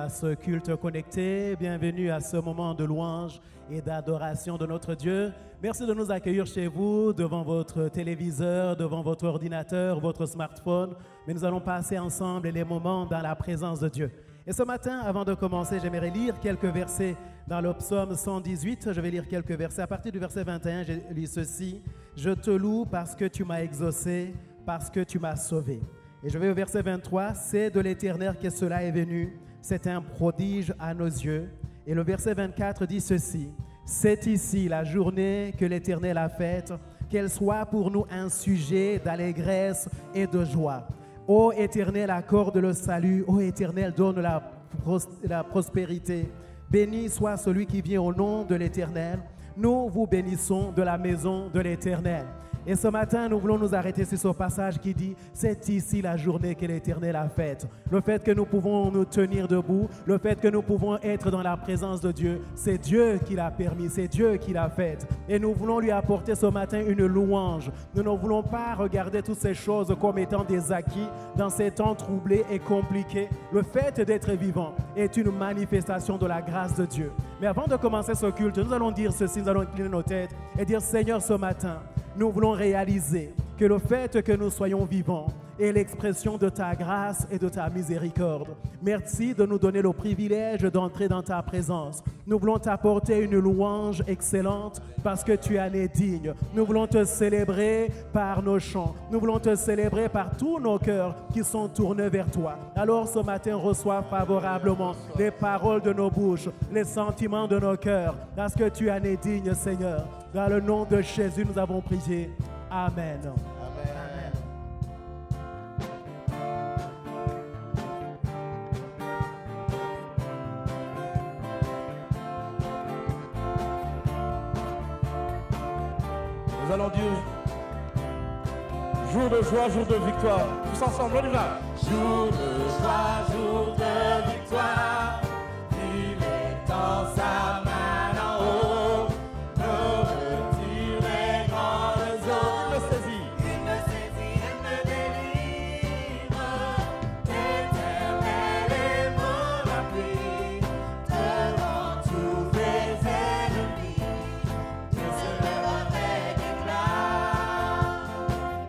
à ce culte connecté, bienvenue à ce moment de louange et d'adoration de notre Dieu. Merci de nous accueillir chez vous, devant votre téléviseur, devant votre ordinateur, votre smartphone. Mais nous allons passer ensemble les moments dans la présence de Dieu. Et ce matin, avant de commencer, j'aimerais lire quelques versets dans le psaume 118. Je vais lire quelques versets. À partir du verset 21, je lis ceci. « Je te loue parce que tu m'as exaucé, parce que tu m'as sauvé. » Et je vais au verset 23. « C'est de l'Éternel que cela est venu. C'est un prodige à nos yeux. » Et le verset 24 dit ceci. « C'est ici la journée que l'Éternel a faite, qu'elle soit pour nous un sujet d'allégresse et de joie. Ô Éternel, accorde le salut. Ô Éternel, donne la prospérité. Béni soit celui qui vient au nom de l'Éternel. Nous vous bénissons de la maison de l'Éternel. » Et ce matin, nous voulons nous arrêter sur ce passage qui dit « C'est ici la journée que l'Éternel a faite. » Le fait que nous pouvons nous tenir debout, le fait que nous pouvons être dans la présence de Dieu, c'est Dieu qui l'a permis, c'est Dieu qui l'a faite. Et nous voulons lui apporter ce matin une louange. Nous ne voulons pas regarder toutes ces choses comme étant des acquis dans ces temps troublés et compliqués. Le fait d'être vivant est une manifestation de la grâce de Dieu. Mais avant de commencer ce culte, nous allons dire ceci, nous allons incliner nos têtes et dire « Seigneur, ce matin, nous voulons réaliser que le fait que nous soyons vivants est l'expression de ta grâce et de ta miséricorde. Merci de nous donner le privilège d'entrer dans ta présence. Nous voulons t'apporter une louange excellente parce que tu en es digne. Nous voulons te célébrer par nos chants. Nous voulons te célébrer par tous nos cœurs qui sont tournés vers toi. Alors ce matin, reçois favorablement les paroles de nos bouches, les sentiments de nos cœurs, parce que tu en es digne, Seigneur. Dans le nom de Jésus, nous avons prié. Amen. Nous allons dire jour de joie, jour de victoire. Tous ensemble, on y va. Jour de joie, jour de victoire, il est en sa main en haut, nous retire les grandes eaux. Il me saisit. Il me saisit et me délivre. L'Éternel est mon appui devant tous mes ennemis. Dieu se lève avec éclat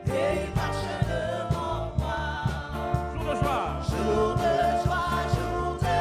et il marche devant moi. Jour de joie. Jour de joie, jour de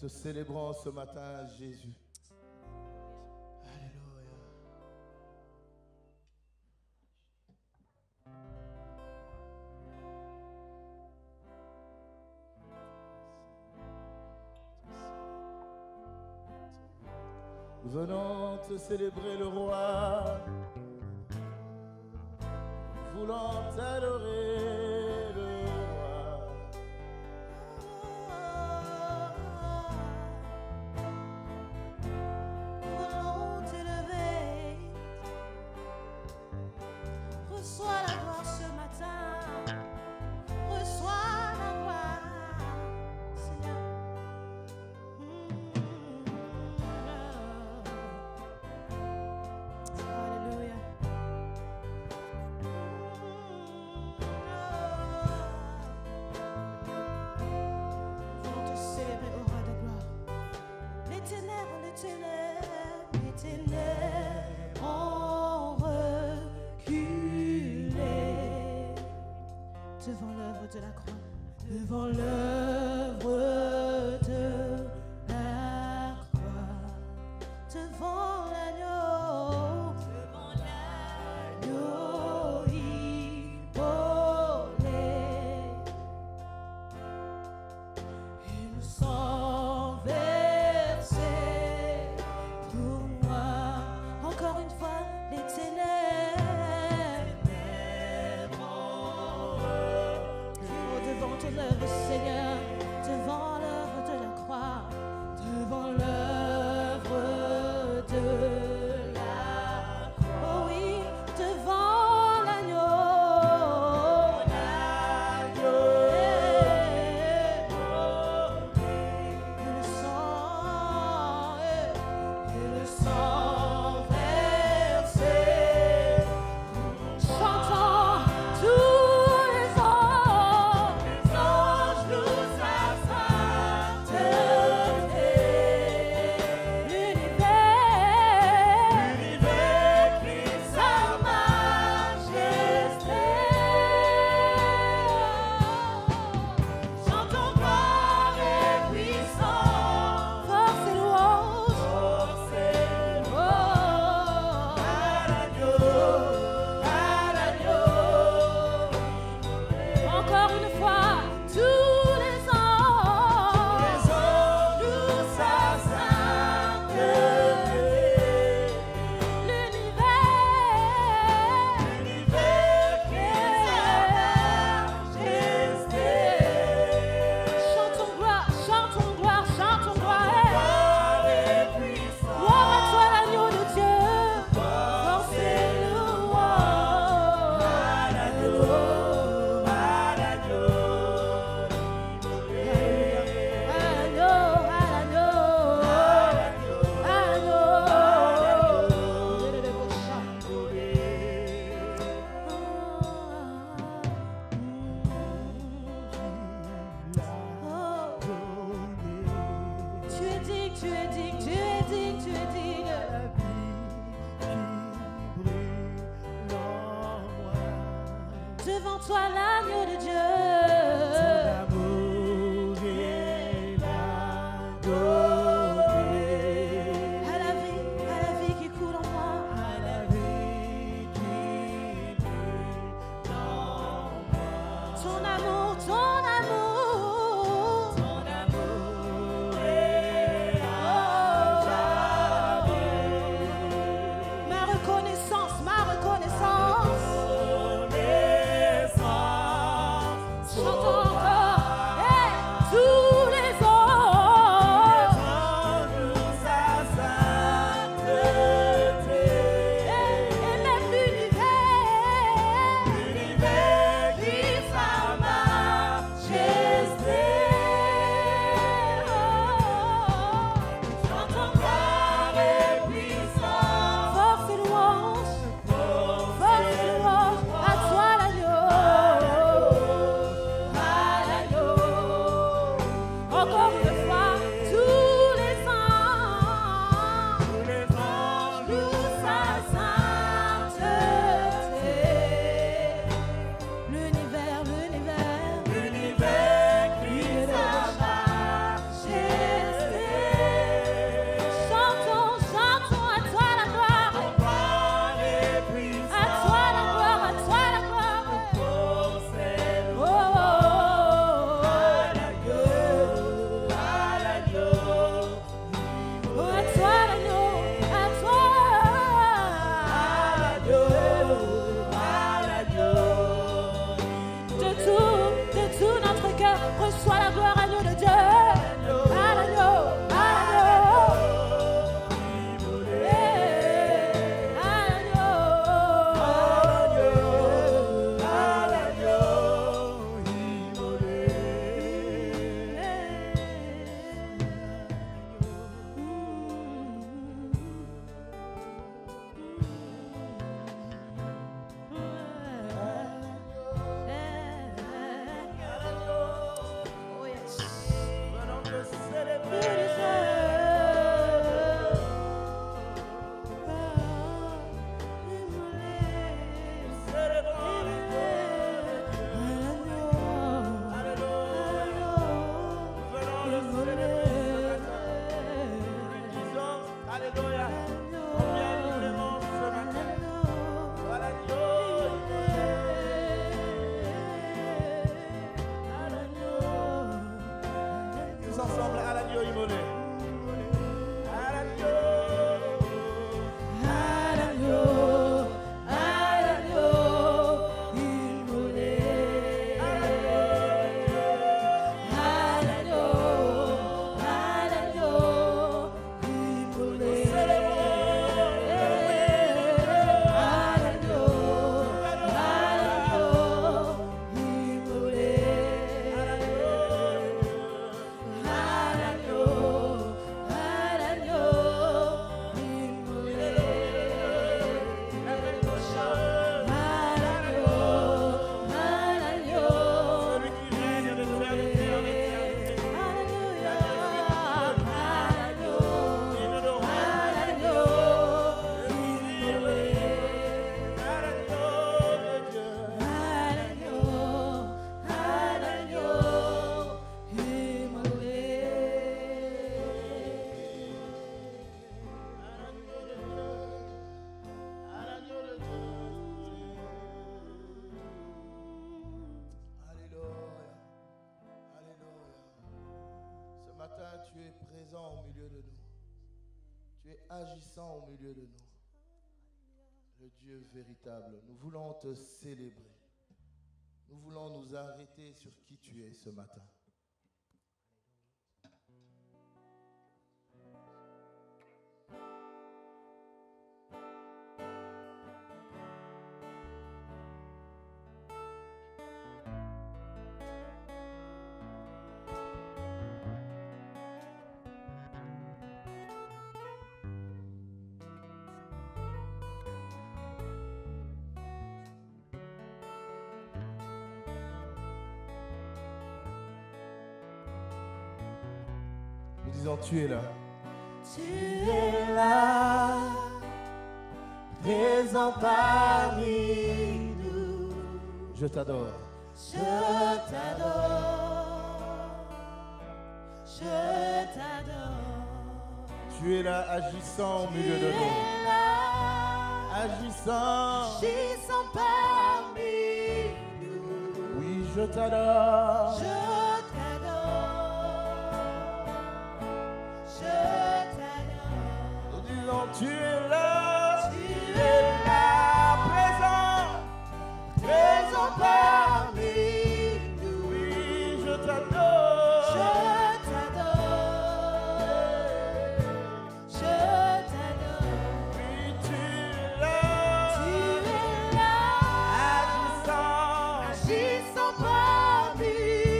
te célébrons ce matin, Jésus. Alléluia. Nous venons te célébrer le roi. Nous voulons t'adorer le roi. Nous voulons t'élever. Reçois la gloire ce matin. Reçois la gloire, Seigneur. Alléluia. Nous voulons te célébrer au roi de gloire. Les ténèbres ont reculé devant l'œuvre de la croix, devant l'œuvre de la croix, devant l'agneau immolé. Et le sang versé pour moi. Encore une fois, les ténèbres devant ton œuvre, Seigneur, devant l'œuvre de la croix, devant l'œuvre de la croix. Oh oui, devant l'agneau. Et le sang versé. Chantons tous les anges nous sa sainteté. L'univers crie sa majesté. Chantons gloire et puissance, force et louange. Encore une fois, tous les anges louent sa sainteté. L'univers crie sa majesté. Chantons gloire, chantons gloire, chantons gloire. Gloire à toi l'agneau de Dieu, force et louange. À l'agneau. Tu es digne, tu es digne, tu es digne, tu es digne. Devant toi l'agneau de Dieu. À la vie qui coule en moi. Ton amour, ton amour. Ma reconnaissance, ma reconnaissance. tous ensemble à l'agneau immolé. À l'agneau. À l'agneau immolé. À l'agneau immolé. Tu es présent au milieu de nous. Tu es agissant au milieu de nous. Le Dieu véritable, nous voulons te célébrer. Nous voulons nous arrêter sur qui tu es ce matin. Nous disons, tu es là. Tu es là, présent parmi nous. Je t'adore. Je t'adore. Je t'adore. Tu es là, agissant au milieu de Tu nous. es là, Agissant. agissant parmi nous. Oui, je t'adore. Je Nous disons, tu es là. Tu es là, présent. Présent parmi nous. Oui, je t'adore. Oui, tu es là. Agissant. Agissant parmi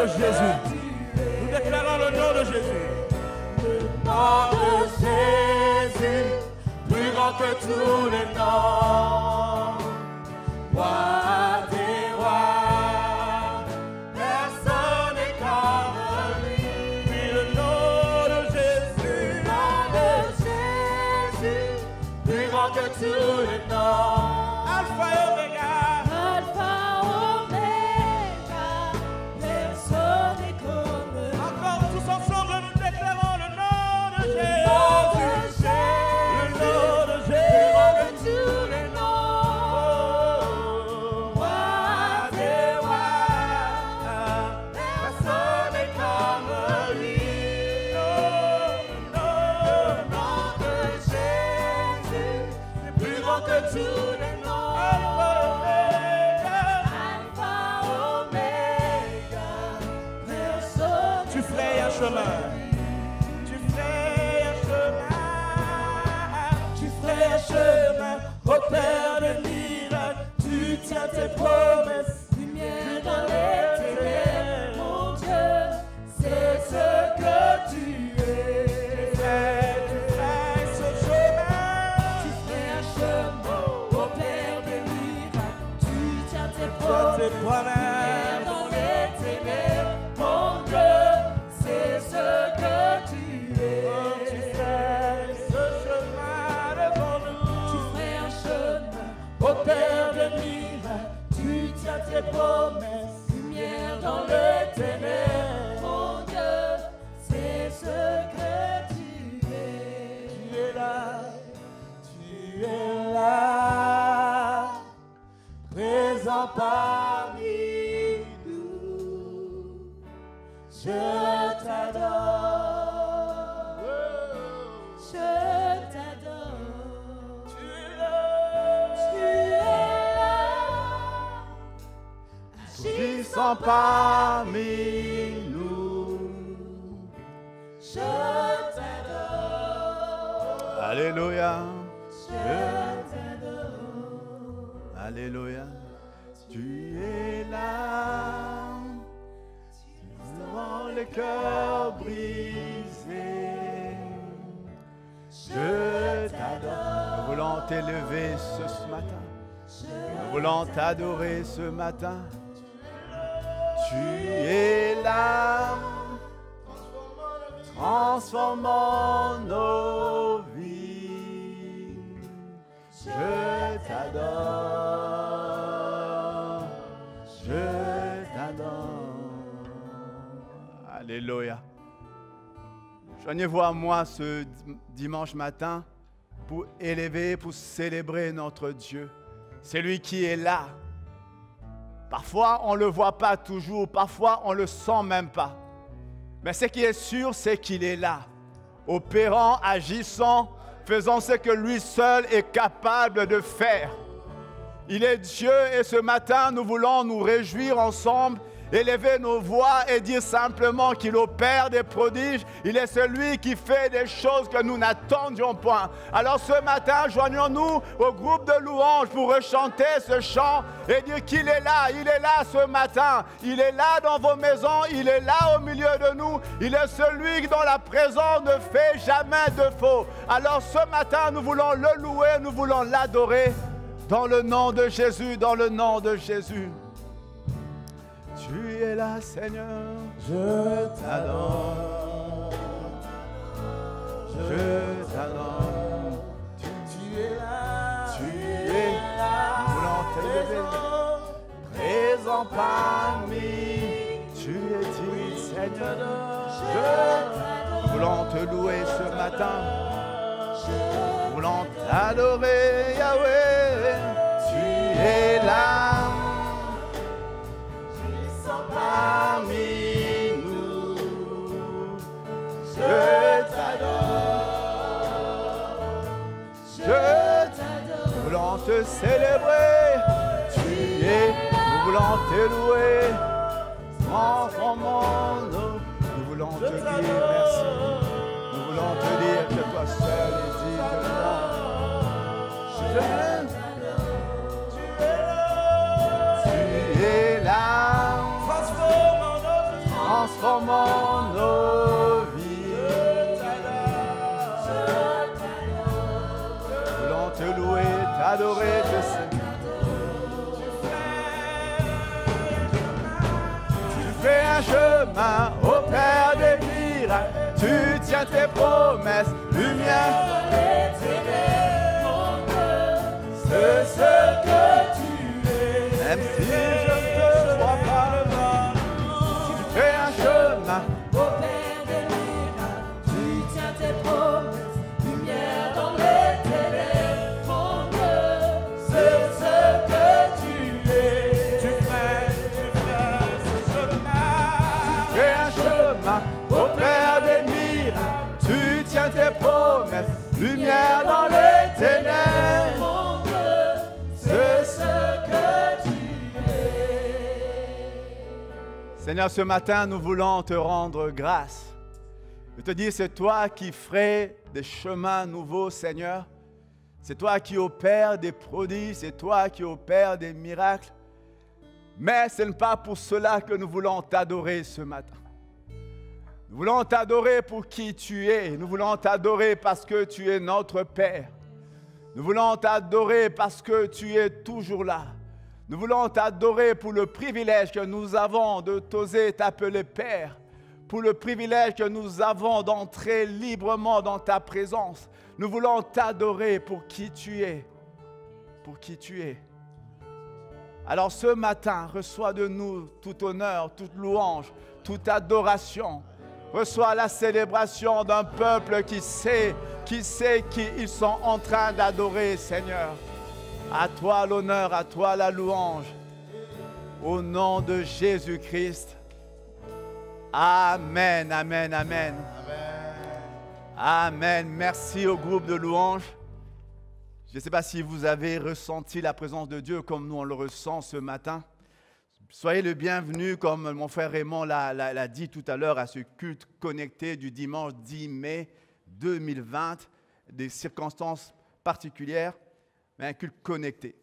de Jésus. Nous déclarons le nom de Jésus. Le nom de Jésus, plus grand que tous les noms. Roi des rois, personne n'est comme lui. Oui, le nom de Jésus, plus grand que tous les noms. Alpha et Omega, personne n'est comme lui. Encore tous ensemble, nous déclarons le nom de Jésus. Le nom de Jésus, plus grand que tous les noms. Tous les noms, Alpha, Oméga, personne. Tu frayes un chemin, tu frayes un chemin, tu frayes un chemin, au Père de miracles, tu tiens tes promesses, lumière dans les ténèbres, mon Dieu, c'est ce que tu es. Tes promesses dans les ténèbres, mon Dieu, c'est ce que tu es. Oh, tu fais ce chemin devant nous. Tu ferais un chemin au Père de miracles. Tu tiens tes promesses, lumière dans les ténèbres, mon Dieu, c'est ce que tu es. Tu es là, tu es là, présent parmi nous, je t'adore, tu es là, agissant parmi nous, je t'adore, alléluia, je t'adore, alléluia. Tu es là, devant le cœur brisé. Je t'adore. Nous voulons t'élever ce matin. Nous voulons t'adorer ce matin. Tu es là, transformant nos vies. Je t'adore. Je t'adore. Alléluia. Joignez-vous à moi ce dimanche matin pour élever, pour célébrer notre Dieu. C'est lui qui est là. Parfois, on ne le voit pas toujours. Parfois, on ne le sent même pas. Mais ce qui est sûr, c'est qu'il est là. Opérant, agissant, faisant ce que lui seul est capable de faire. Il est Dieu et ce matin, nous voulons nous réjouir ensemble, élever nos voix et dire simplement qu'il opère des prodiges. Il est celui qui fait des choses que nous n'attendions point. Alors ce matin, joignons-nous au groupe de louanges pour rechanter ce chant et dire qu'il est là ce matin. Il est là dans vos maisons, il est là au milieu de nous. Il est celui dont la présence ne fait jamais de faux. Alors ce matin, nous voulons le louer, nous voulons l'adorer. Dans le nom de Jésus, dans le nom de Jésus. Tu es là, Seigneur. Je t'adore. Je t'adore. Tu es là. Tu es là. Nous voulons t'élever. Présent parmi. Tu es digne, Seigneur. Nous voulons te louer ce matin. Nous voulons t'adorer, Yahweh. Tu es là, parmi nous. Je t'adore, nous voulons te célébrer. Tu es, nous voulons te louer. Enfant monde, nous voulons te dire merci. Nous voulons te dire que toi seul es digne de gloire. Tu es là, un chemin, opère des miracles. Tu tiens tes promesses, lumière dans les ténèbres, mon Dieu, c'est ce que tu es. Même si je ne te vois pas, tu fais un chemin, Opère des miracles, tu tiens tes promesses, lumière dans les ténèbres, mon Dieu, c'est ce que tu es. Tu fais ce chemin, tu fais un chemin, opère des miracles. Tu tiens tes promesses, lumière dans les ténèbres, mon Dieu, c'est ce que tu es. Seigneur, ce matin, nous voulons te rendre grâce. Je te dis, c'est toi qui ferais des chemins nouveaux, Seigneur. C'est toi qui opères des prodiges, c'est toi qui opères des miracles. Mais ce n'est pas pour cela que nous voulons t'adorer ce matin. Nous voulons t'adorer pour qui tu es. Nous voulons t'adorer parce que tu es notre Père. Nous voulons t'adorer parce que tu es toujours là. Nous voulons t'adorer pour le privilège que nous avons de t'oser t'appeler Père. Pour le privilège que nous avons d'entrer librement dans ta présence. Nous voulons t'adorer pour qui tu es. Pour qui tu es. Alors ce matin, reçois de nous tout honneur, toute louange, toute adoration. Reçois la célébration d'un peuple qui sait qu'ils sont en train d'adorer, Seigneur. À toi l'honneur, à toi la louange. Au nom de Jésus-Christ. Amen, amen, amen. Amen. Merci au groupe de louanges. Je ne sais pas si vous avez ressenti la présence de Dieu comme nous on le ressent ce matin. Soyez le bienvenu, comme mon frère Raymond l'a dit tout à l'heure, à ce culte connecté du dimanche 10 mai 2020, des circonstances particulières, mais un culte connecté.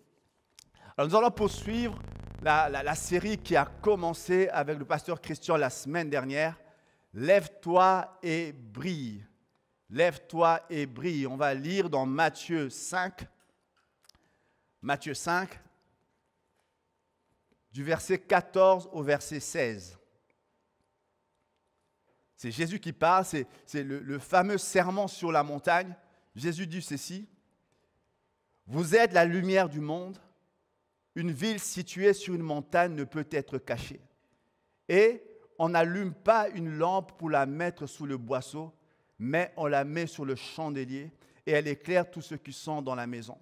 Alors nous allons poursuivre la série qui a commencé avec le pasteur Christian la semaine dernière. Lève-toi et brille. Lève-toi et brille. On va lire dans Matthieu 5. Matthieu 5. Du verset 14 au verset 16. C'est Jésus qui parle, c'est le fameux sermon sur la montagne. Jésus dit ceci: vous êtes la lumière du monde. Une ville située sur une montagne ne peut être cachée. Et on n'allume pas une lampe pour la mettre sous le boisseau, mais on la met sur le chandelier et elle éclaire tous ceux qui sont dans la maison.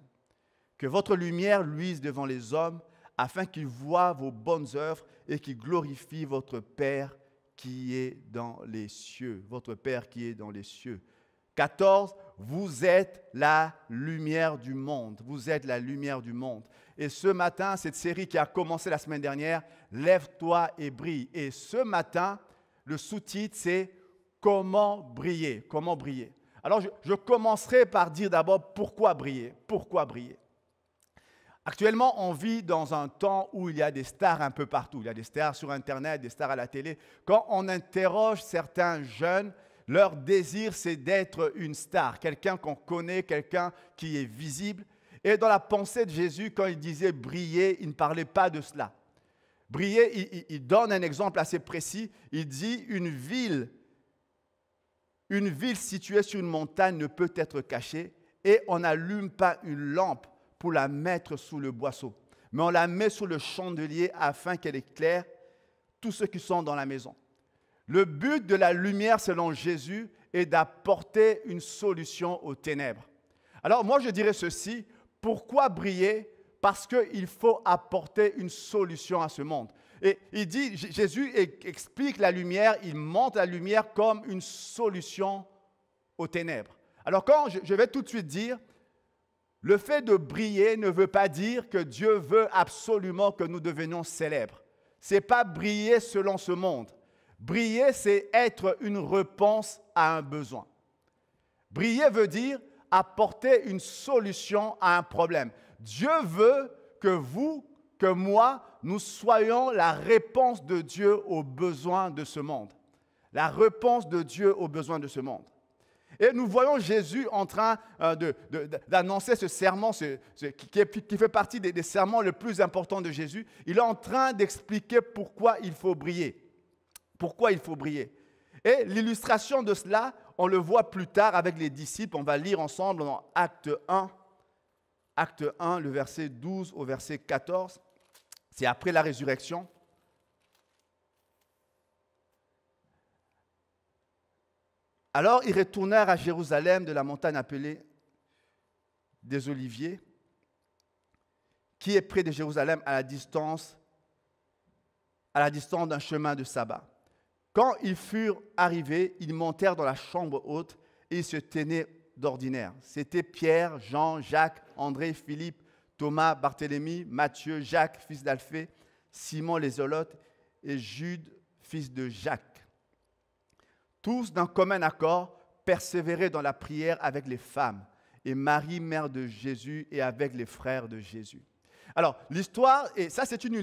Que votre lumière luise devant les hommes, afin qu'ils voient vos bonnes œuvres et qu'ils glorifient votre Père qui est dans les cieux. Votre Père qui est dans les cieux. 14, vous êtes la lumière du monde. Vous êtes la lumière du monde. Et ce matin, cette série qui a commencé la semaine dernière, Lève-toi et brille. Et ce matin, le sous-titre, c'est Comment briller. Comment briller. Alors, je commencerai par dire d'abord pourquoi briller. Pourquoi briller. Actuellement, on vit dans un temps où il y a des stars un peu partout. Il y a des stars sur Internet, des stars à la télé. Quand on interroge certains jeunes, leur désir, c'est d'être une star, quelqu'un qu'on connaît, quelqu'un qui est visible. Et dans la pensée de Jésus, quand il disait briller, il ne parlait pas de cela. Briller, il donne un exemple assez précis. Il dit une ville située sur une montagne ne peut être cachée et on n'allume pas une lampe pour la mettre sous le boisseau, mais on la met sous le chandelier afin qu'elle éclaire tous ceux qui sont dans la maison. Le but de la lumière, selon Jésus, est d'apporter une solution aux ténèbres. Alors moi, je dirais ceci, pourquoi briller? Parce qu'il faut apporter une solution à ce monde. Et il dit, Jésus explique la lumière, il montre la lumière comme une solution aux ténèbres. Alors quand je vais tout de suite dire, le fait de briller ne veut pas dire que Dieu veut absolument que nous devenions célèbres. Ce n'est pas briller selon ce monde. Briller, c'est être une réponse à un besoin. Briller veut dire apporter une solution à un problème. Dieu veut que vous, que moi, nous soyons la réponse de Dieu aux besoins de ce monde. La réponse de Dieu aux besoins de ce monde. Et nous voyons Jésus en train d'annoncer ce sermon qui fait partie des sermons les plus importants de Jésus. Il est en train d'expliquer pourquoi il faut briller. Pourquoi il faut briller? Et l'illustration de cela, on le voit plus tard avec les disciples. On va lire ensemble dans Acte 1. Acte 1, le verset 12 au verset 14. C'est après la résurrection. Alors, ils retournèrent à Jérusalem de la montagne appelée des Oliviers, qui est près de Jérusalem à la distance d'un chemin de sabbat. Quand ils furent arrivés, ils montèrent dans la chambre haute et ils se tenaient d'ordinaire. C'était Pierre, Jean, Jacques, André, Philippe, Thomas, Barthélemy, Matthieu, Jacques, fils d'Alphée, Simon les Zélotes et Jude, fils de Jacques. Tous d'un commun accord persévéraient dans la prière avec les femmes et Marie, mère de Jésus, et avec les frères de Jésus. Alors, l'histoire, et ça c'est une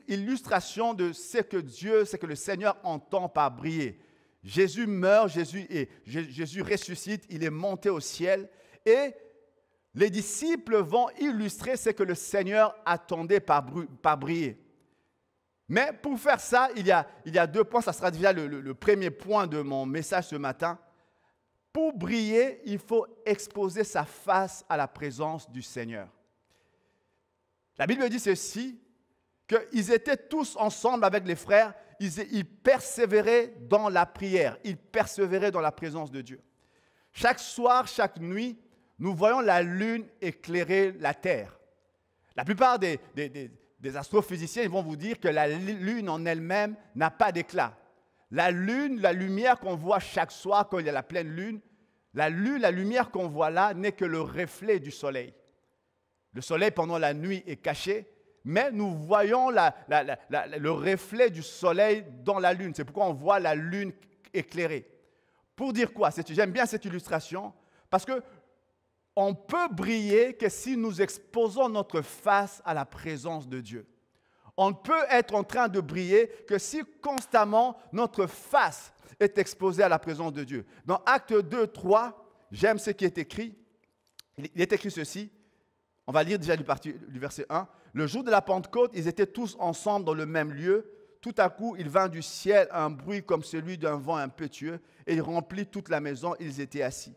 illustration de ce que le Seigneur entend par briller. Jésus meurt, Jésus ressuscite, il est monté au ciel, et les disciples vont illustrer ce que le Seigneur attendait par briller. Mais pour faire ça, il y a 2 points, ça sera déjà le premier point de mon message ce matin. Pour briller, il faut exposer sa face à la présence du Seigneur. La Bible dit ceci, qu'ils étaient tous ensemble avec les frères, ils persévéraient dans la prière, ils persévéraient dans la présence de Dieu. Chaque soir, chaque nuit, nous voyons la lune éclairer la terre. La plupart des astrophysiciens ils vont vous dire que la lune en elle-même n'a pas d'éclat. La lune, la lumière qu'on voit chaque soir quand il y a la pleine lune, la lumière qu'on voit là n'est que le reflet du soleil. Le soleil pendant la nuit est caché, mais nous voyons le reflet du soleil dans la lune. C'est pourquoi on voit la lune éclairée. Pour dire quoi? J'aime bien cette illustration parce qu'on peut briller que si nous exposons notre face à la présence de Dieu. On ne peut être en train de briller que si constamment notre face est exposée à la présence de Dieu. Dans Acte 2, 3, j'aime ce qui est écrit. Il est écrit ceci. On va lire déjà du verset 1. Le jour de la Pentecôte, ils étaient tous ensemble dans le même lieu. Tout à coup, il vint du ciel un bruit comme celui d'un vent impétueux et il remplit toute la maison. Ils étaient assis.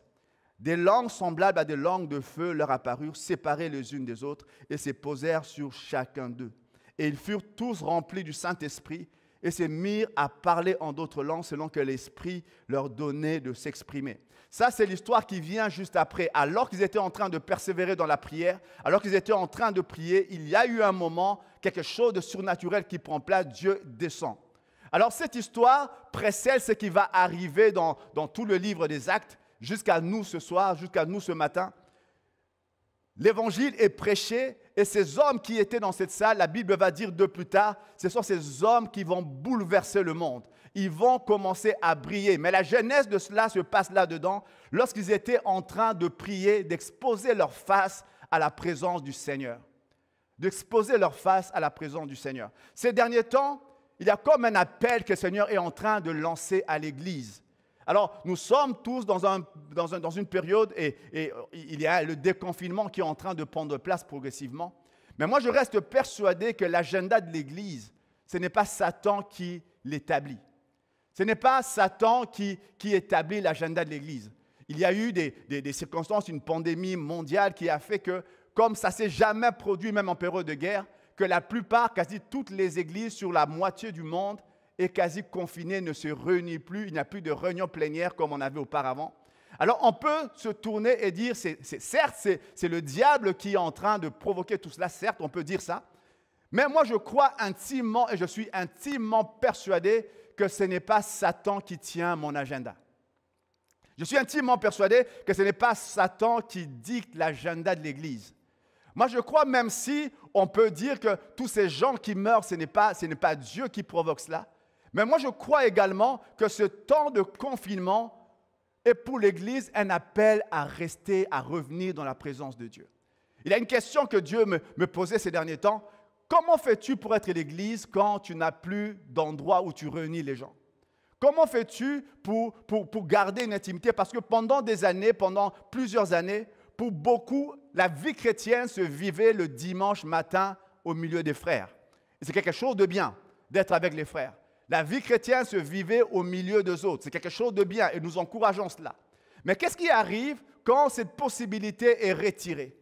Des langues semblables à des langues de feu leur apparurent, séparées les unes des autres, et se posèrent sur chacun d'eux. Et ils furent tous remplis du Saint-Esprit et se mirent à parler en d'autres langues selon que l'Esprit leur donnait de s'exprimer. Ça, c'est l'histoire qui vient juste après. Alors qu'ils étaient en train de persévérer dans la prière, alors qu'ils étaient en train de prier, il y a eu un moment, quelque chose de surnaturel qui prend place, Dieu descend. Alors cette histoire précède ce qui va arriver dans tout le livre des Actes, jusqu'à nous ce soir, jusqu'à nous ce matin. L'évangile est prêché et ces hommes qui étaient dans cette salle, la Bible va dire de plus tard, ce sont ces hommes qui vont bouleverser le monde. Ils vont commencer à briller. Mais la genèse de cela se passe là-dedans, lorsqu'ils étaient en train de prier, d'exposer leur face à la présence du Seigneur. D'exposer leur face à la présence du Seigneur. Ces derniers temps, il y a comme un appel que le Seigneur est en train de lancer à l'Église. Alors, nous sommes tous dans une période et il y a le déconfinement qui est en train de prendre place progressivement. Mais moi, je reste persuadé que l'agenda de l'Église, ce n'est pas Satan qui l'établit. Ce n'est pas Satan qui établit l'agenda de l'Église. Il y a eu des circonstances, une pandémie mondiale qui a fait que, comme ça ne s'est jamais produit, même en période de guerre, que la plupart, quasi toutes les églises sur la moitié du monde, est quasi confiné, ne se réunit plus, il n'y a plus de réunions plénières comme on avait auparavant. Alors on peut se tourner et dire, certes c'est le diable qui est en train de provoquer tout cela, certes on peut dire ça, mais moi je crois intimement et je suis intimement persuadé que ce n'est pas Satan qui tient mon agenda. Je suis intimement persuadé que ce n'est pas Satan qui dicte l'agenda de l'Église. Moi je crois même si on peut dire que tous ces gens qui meurent, ce n'est pas Dieu qui provoque cela. Mais moi, je crois également que ce temps de confinement est pour l'Église un appel à rester, à revenir dans la présence de Dieu. Il y a une question que Dieu me posait ces derniers temps. Comment fais-tu pour être l'Église quand tu n'as plus d'endroit où tu réunis les gens? Comment fais-tu pour garder une intimité? Parce que pendant des années, pendant plusieurs années, pour beaucoup, la vie chrétienne se vivait le dimanche matin au milieu des frères. Et c'est quelque chose de bien d'être avec les frères. La vie chrétienne se vivait au milieu des autres. C'est quelque chose de bien et nous encourageons cela. Mais qu'est-ce qui arrive quand cette possibilité est retirée?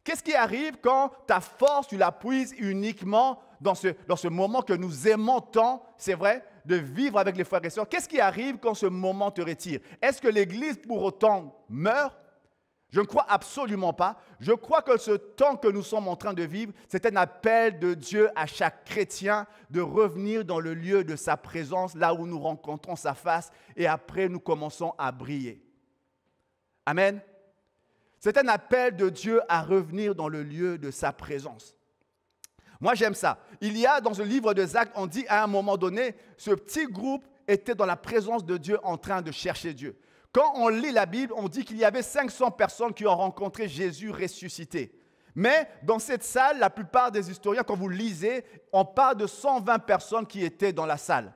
Qu'est-ce qui arrive quand ta force, tu la puises uniquement dans ce moment que nous aimons tant, c'est vrai, de vivre avec les frères et sœurs? Qu'est-ce qui arrive quand ce moment te retire? Est-ce que l'Église pour autant meurt? Je ne crois absolument pas. Je crois que ce temps que nous sommes en train de vivre, c'est un appel de Dieu à chaque chrétien de revenir dans le lieu de sa présence, là où nous rencontrons sa face, et après nous commençons à briller. Amen. C'est un appel de Dieu à revenir dans le lieu de sa présence. Moi, j'aime ça. Il y a dans le livre des Actes, on dit à un moment donné, ce petit groupe était dans la présence de Dieu en train de chercher Dieu. Quand on lit la Bible, on dit qu'il y avait 500 personnes qui ont rencontré Jésus ressuscité. Mais dans cette salle, la plupart des historiens, quand vous lisez, on parle de 120 personnes qui étaient dans la salle.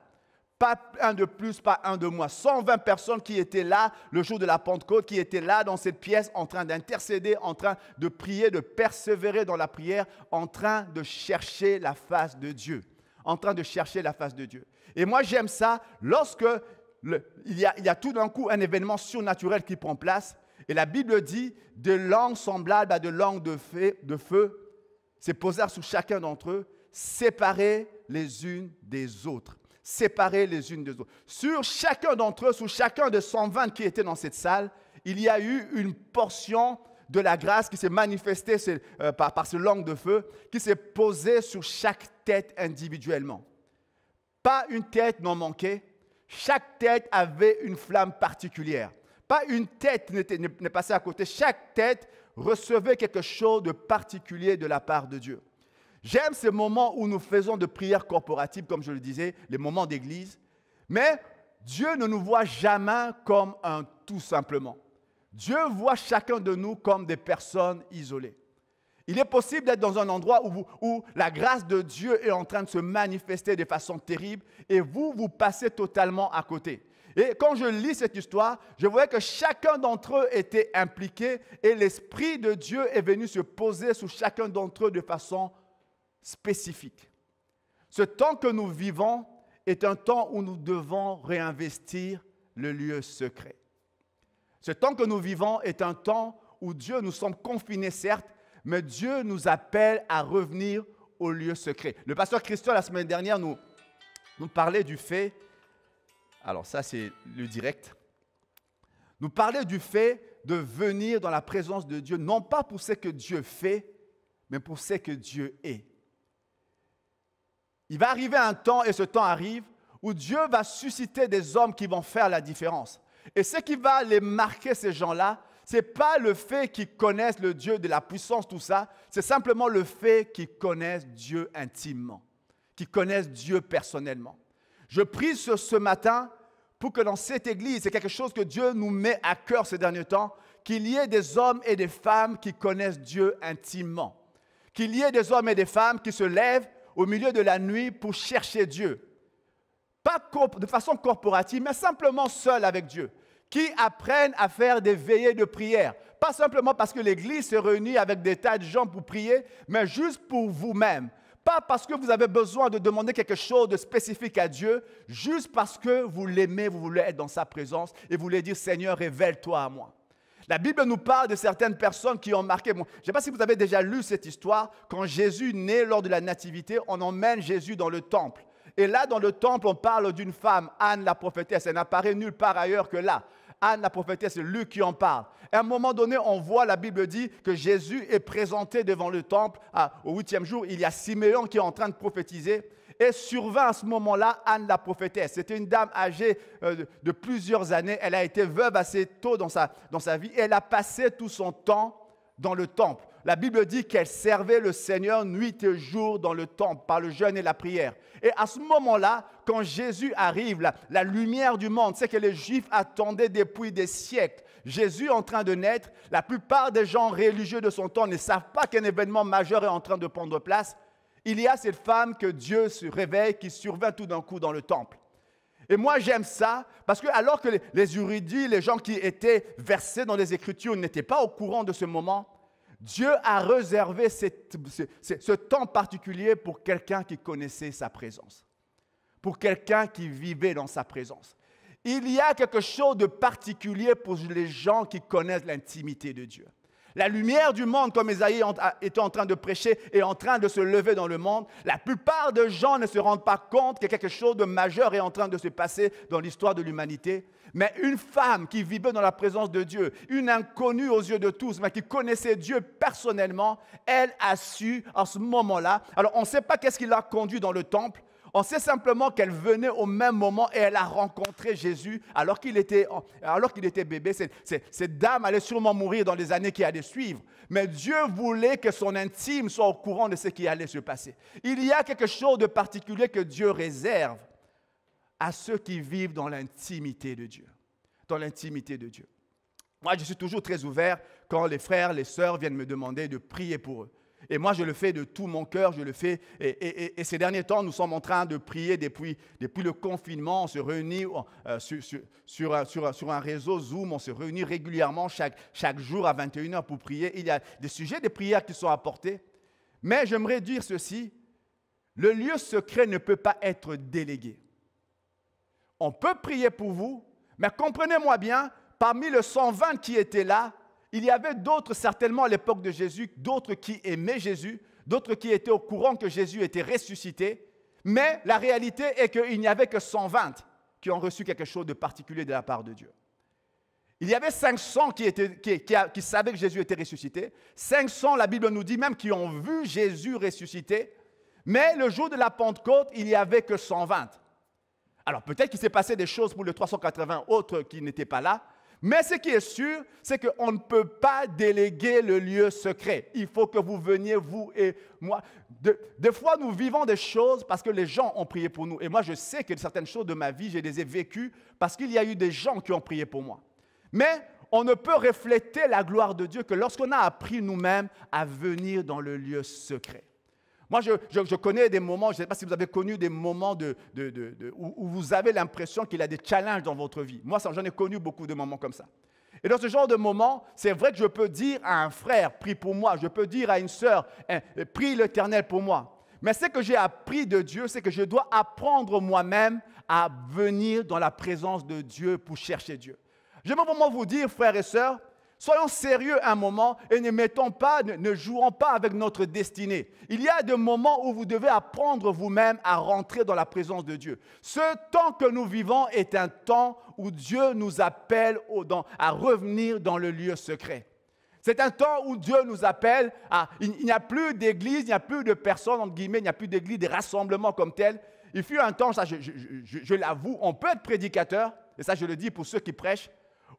Pas un de plus, pas un de moins. 120 personnes qui étaient là le jour de la Pentecôte, qui étaient là dans cette pièce en train d'intercéder, en train de prier, de persévérer dans la prière, en train de chercher la face de Dieu. En train de chercher la face de Dieu. Et moi, j'aime ça lorsque il y a tout d'un coup un événement surnaturel qui prend place. Et la Bible dit, de langues semblables à de langues de feu se posèrent sur chacun d'entre eux, séparés les unes des autres. Séparés les unes des autres. Sur chacun d'entre eux, sur chacun de 120 qui étaient dans cette salle, il y a eu une portion de la grâce qui s'est manifestée par ce langue de feu, qui s'est posée sur chaque tête individuellement. Pas une tête n'en manquait. Chaque tête avait une flamme particulière. Pas une tête n'est passée à côté. Chaque tête recevait quelque chose de particulier de la part de Dieu. J'aime ces moments où nous faisons de prières corporatives, comme je le disais, les moments d'église. Mais Dieu ne nous voit jamais comme un tout simplement. Dieu voit chacun de nous comme des personnes isolées. Il est possible d'être dans un endroit où la grâce de Dieu est en train de se manifester de façon terrible et vous passez totalement à côté. Et quand je lis cette histoire, je voyais que chacun d'entre eux était impliqué et l'Esprit de Dieu est venu se poser sur chacun d'entre eux de façon spécifique. Ce temps que nous vivons est un temps où nous devons réinvestir le lieu secret. Ce temps que nous vivons est un temps où Dieu, nous sommes confinés certes, mais Dieu nous appelle à revenir au lieu secret. Le pasteur Christian, la semaine dernière, nous parlait du fait, alors ça c'est le direct, nous parlait du fait de venir dans la présence de Dieu, non pas pour ce que Dieu fait, mais pour ce que Dieu est. Il va arriver un temps, et ce temps arrive, où Dieu va susciter des hommes qui vont faire la différence. Et ce qui va les marquer, ces gens-là, ce n'est pas le fait qu'ils connaissent le Dieu de la puissance, tout ça, c'est simplement le fait qu'ils connaissent Dieu intimement, qu'ils connaissent Dieu personnellement. Je prie ce matin pour que dans cette église, c'est quelque chose que Dieu nous met à cœur ces derniers temps, qu'il y ait des hommes et des femmes qui connaissent Dieu intimement. Qu'il y ait des hommes et des femmes qui se lèvent au milieu de la nuit pour chercher Dieu. Pas de façon corporative, mais simplement seuls avec Dieu. Qui apprennent à faire des veillées de prière. Pas simplement parce que l'Église se réunit avec des tas de gens pour prier, mais juste pour vous-même. Pas parce que vous avez besoin de demander quelque chose de spécifique à Dieu, juste parce que vous l'aimez, vous voulez être dans sa présence et vous voulez dire « Seigneur, révèle-toi à moi ». La Bible nous parle de certaines personnes qui ont marqué. Bon, je ne sais pas si vous avez déjà lu cette histoire. Quand Jésus naît lors de la nativité, on emmène Jésus dans le temple. Et là, dans le temple, on parle d'une femme, Anne la prophétesse. Elle n'apparaît nulle part ailleurs que là. Anne la prophétesse, c'est Luc qui en parle. À un moment donné, on voit, la Bible dit que Jésus est présenté devant le temple. Au 8e jour, il y a Siméon qui est en train de prophétiser. Et survint à ce moment-là Anne la prophétesse. C'était une dame âgée de plusieurs années. Elle a été veuve assez tôt dans sa vie. Et elle a passé tout son temps dans le temple. La Bible dit qu'elle servait le Seigneur nuit et jour dans le temple par le jeûne et la prière. Et à ce moment-là, quand Jésus arrive, la lumière du monde, c'est que les Juifs attendaient depuis des siècles. Jésus est en train de naître. La plupart des gens religieux de son temps ne savent pas qu'un événement majeur est en train de prendre place. Il y a cette femme que Dieu se réveille, qui survint tout d'un coup dans le temple. Et moi, j'aime ça, parce que alors que les érudits, les gens qui étaient versés dans les Écritures n'étaient pas au courant de ce moment, Dieu a réservé ce temps particulier pour quelqu'un qui connaissait sa présence. pour quelqu'un qui vivait dans sa présence. Il y a quelque chose de particulier pour les gens qui connaissent l'intimité de Dieu. La lumière du monde, comme Ésaïe était en train de prêcher, est en train de se lever dans le monde. La plupart des gens ne se rendent pas compte que quelque chose de majeur est en train de se passer dans l'histoire de l'humanité. Mais une femme qui vivait dans la présence de Dieu, une inconnue aux yeux de tous, mais qui connaissait Dieu personnellement, elle a su à ce moment-là. Alors, on ne sait pas qu'est-ce qui l'a conduit dans le temple. On sait simplement qu'elle venait au même moment et elle a rencontré Jésus alors qu'il était bébé. Cette dame allait sûrement mourir dans les années qui allaient suivre. Mais Dieu voulait que son intime soit au courant de ce qui allait se passer. Il y a quelque chose de particulier que Dieu réserve à ceux qui vivent dans l'intimité de Dieu. Dans l'intimité de Dieu. Moi, je suis toujours très ouvert quand les frères, les sœurs viennent me demander de prier pour eux. Et moi, je le fais de tout mon cœur, je le fais. Et ces derniers temps, nous sommes en train de prier depuis le confinement. On se réunit sur un réseau Zoom, on se réunit régulièrement chaque jour à 21h pour prier. Il y a des sujets de prière qui sont apportés. Mais j'aimerais dire ceci, le lieu secret ne peut pas être délégué. On peut prier pour vous, mais comprenez-moi bien, parmi les 120 qui étaient là, il y avait d'autres, certainement à l'époque de Jésus, d'autres qui aimaient Jésus, d'autres qui étaient au courant que Jésus était ressuscité. Mais la réalité est qu'il n'y avait que 120 qui ont reçu quelque chose de particulier de la part de Dieu. Il y avait 500 qui savaient que Jésus était ressuscité. 500, la Bible nous dit même, qui ont vu Jésus ressuscité. Mais le jour de la Pentecôte, il n'y avait que 120. Alors peut-être qu'il s'est passé des choses pour les 380 autres qui n'étaient pas là. Mais ce qui est sûr, c'est qu'on ne peut pas déléguer le lieu secret. Il faut que vous veniez, vous et moi. Des fois, nous vivons des choses parce que les gens ont prié pour nous. Et moi, je sais que certaines choses de ma vie, je les ai vécues parce qu'il y a eu des gens qui ont prié pour moi. Mais on ne peut refléter la gloire de Dieu que lorsqu'on a appris nous-mêmes à venir dans le lieu secret. Moi, je connais des moments, je ne sais pas si vous avez connu des moments où vous avez l'impression qu'il y a des challenges dans votre vie. Moi, j'en ai connu beaucoup de moments comme ça. Et dans ce genre de moments, c'est vrai que je peux dire à un frère, prie pour moi. Je peux dire à une sœur, prie l'Éternel pour moi. Mais ce que j'ai appris de Dieu, c'est que je dois apprendre moi-même à venir dans la présence de Dieu pour chercher Dieu. Je veux vraiment vous dire, frères et sœurs, soyons sérieux un moment et ne jouons pas avec notre destinée. Il y a des moments où vous devez apprendre vous-même à rentrer dans la présence de Dieu. Ce temps que nous vivons est un temps où Dieu nous appelle à revenir dans le lieu secret. C'est un temps où Dieu nous appelle il n'y a plus d'église, il n'y a plus de personnes, entre guillemets, il n'y a plus d'église, des rassemblements comme tels. Il fut un temps, ça je l'avoue, on peut être prédicateur, et ça je le dis pour ceux qui prêchent,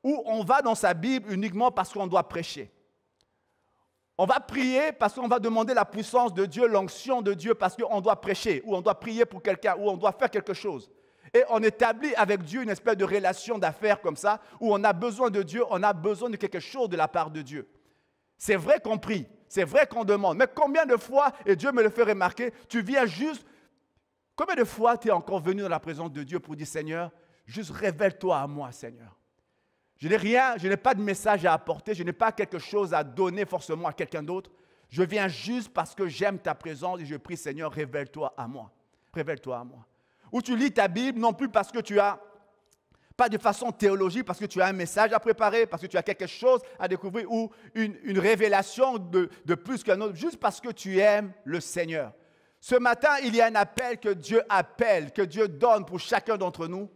où on va dans sa Bible uniquement parce qu'on doit prêcher. On va prier parce qu'on va demander la puissance de Dieu, l'onction de Dieu parce qu'on doit prêcher, ou on doit prier pour quelqu'un, ou on doit faire quelque chose. Et on établit avec Dieu une espèce de relation d'affaires comme ça, où on a besoin de Dieu, on a besoin de quelque chose de la part de Dieu. C'est vrai qu'on prie, c'est vrai qu'on demande, mais combien de fois, et Dieu me le fait remarquer, tu viens juste, combien de fois tu es encore venu dans la présence de Dieu pour dire, Seigneur, juste révèle-toi à moi, Seigneur. Je n'ai pas de message à apporter, je n'ai pas quelque chose à donner forcément à quelqu'un d'autre. Je viens juste parce que j'aime ta présence et je prie, Seigneur, révèle-toi à moi. Révèle-toi à moi. Ou tu lis ta Bible, non plus parce que tu as, pas de façon théologique, parce que tu as un message à préparer, parce que tu as quelque chose à découvrir, ou une révélation de plus qu'un autre, juste parce que tu aimes le Seigneur. Ce matin, il y a un appel que Dieu appelle, que Dieu donne pour chacun d'entre nous,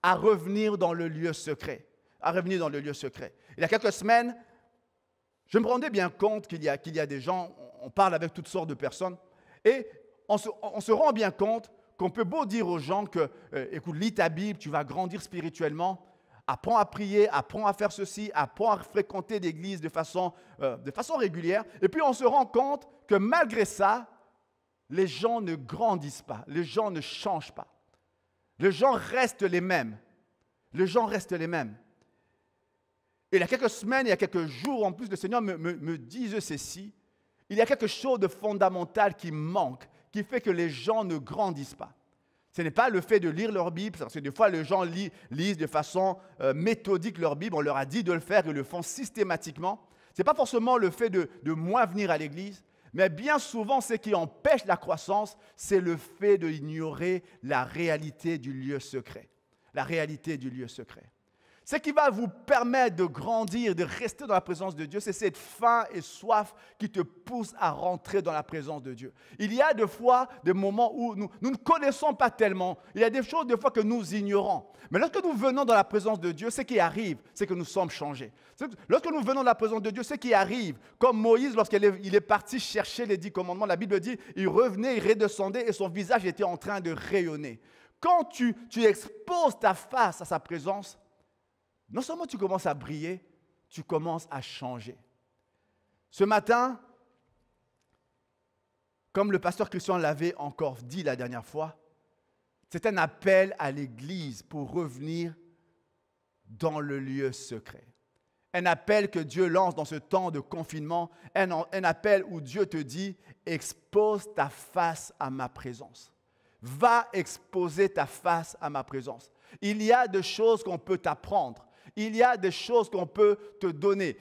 à revenir dans le lieu secret. À revenir dans le lieu secret. Il y a quelques semaines, je me rendais bien compte qu'il y a des gens, on parle avec toutes sortes de personnes, et on se rend bien compte qu'on peut beau dire aux gens que, écoute, lis ta Bible, tu vas grandir spirituellement, apprends à prier, apprends à faire ceci, apprends à fréquenter l'église de façon régulière, et puis on se rend compte que malgré ça, les gens ne grandissent pas, les gens ne changent pas, les gens restent les mêmes, les gens restent les mêmes. Et il y a quelques semaines, il y a quelques jours, en plus, le Seigneur me disait ceci. Il y a quelque chose de fondamental qui manque, qui fait que les gens ne grandissent pas. Ce n'est pas le fait de lire leur Bible, parce que des fois, les gens lisent de façon méthodique leur Bible. On leur a dit de le faire, ils le font systématiquement. Ce n'est pas forcément le fait de moins venir à l'église, Mais bien souvent, ce qui empêche la croissance, c'est le fait d'ignorer la réalité du lieu secret. La réalité du lieu secret. Ce qui va vous permettre de grandir, de rester dans la présence de Dieu, c'est cette faim et soif qui te pousse à rentrer dans la présence de Dieu. Il y a des fois des moments où nous ne connaissons pas tellement. Il y a des choses des fois que nous ignorons. Mais lorsque nous venons dans la présence de Dieu, ce qui arrive, c'est que nous sommes changés. Lorsque nous venons dans la présence de Dieu, ce qui arrive, comme Moïse, lorsqu'il est parti chercher les 10 commandements, la Bible dit, il revenait, il redescendait et son visage était en train de rayonner. Quand tu exposes ta face à sa présence, non seulement tu commences à briller, tu commences à changer. Ce matin, comme le pasteur Christian l'avait encore dit la dernière fois, c'est un appel à l'Église pour revenir dans le lieu secret. Un appel que Dieu lance dans ce temps de confinement, un appel où Dieu te dit, expose ta face à ma présence. Va exposer ta face à ma présence. Il y a des choses qu'on peut t'apprendre. Il y a des choses qu'on peut te donner.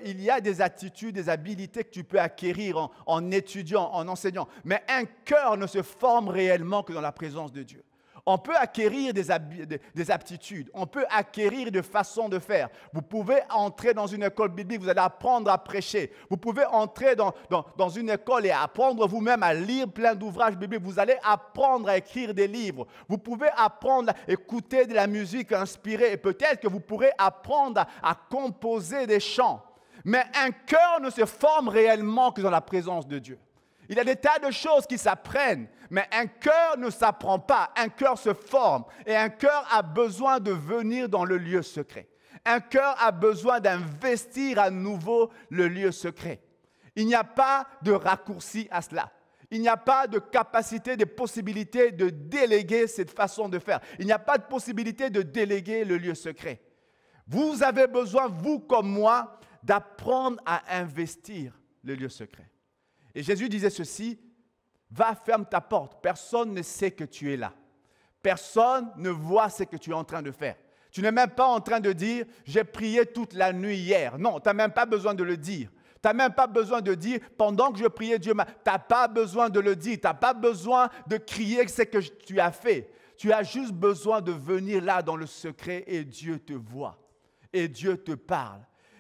Il y a des attitudes, des habiletés que tu peux acquérir en étudiant, en enseignant. Mais un cœur ne se forme réellement que dans la présence de Dieu. On peut acquérir des aptitudes, on peut acquérir des façons de faire. Vous pouvez entrer dans une école biblique, vous allez apprendre à prêcher. Vous pouvez entrer dans une école et apprendre vous-même à lire plein d'ouvrages bibliques. Vous allez apprendre à écrire des livres. Vous pouvez apprendre à écouter de la musique inspirée et peut-être que vous pourrez apprendre à composer des chants. Mais un cœur ne se forme réellement que dans la présence de Dieu. Il y a des tas de choses qui s'apprennent, mais un cœur ne s'apprend pas, un cœur se forme. Et un cœur a besoin de venir dans le lieu secret. Un cœur a besoin d'investir à nouveau le lieu secret. Il n'y a pas de raccourci à cela. Il n'y a pas de capacité, de possibilité de déléguer cette façon de faire. Il n'y a pas de possibilité de déléguer le lieu secret. Vous avez besoin, vous comme moi, d'apprendre à investir le lieu secret. Et Jésus disait ceci, va, ferme ta porte. Personne ne sait que tu es là. Personne ne voit ce que tu es en train de faire. Tu n'es même pas en train de dire, j'ai prié toute la nuit hier. Non, tu n'as même pas besoin de le dire. Tu n'as même pas besoin de dire, pendant que je priais Dieu, tu n'as pas besoin de le dire. Tu n'as pas besoin de crier ce que tu as fait. Tu as juste besoin de venir là dans le secret et Dieu te voit. Et Dieu te parle.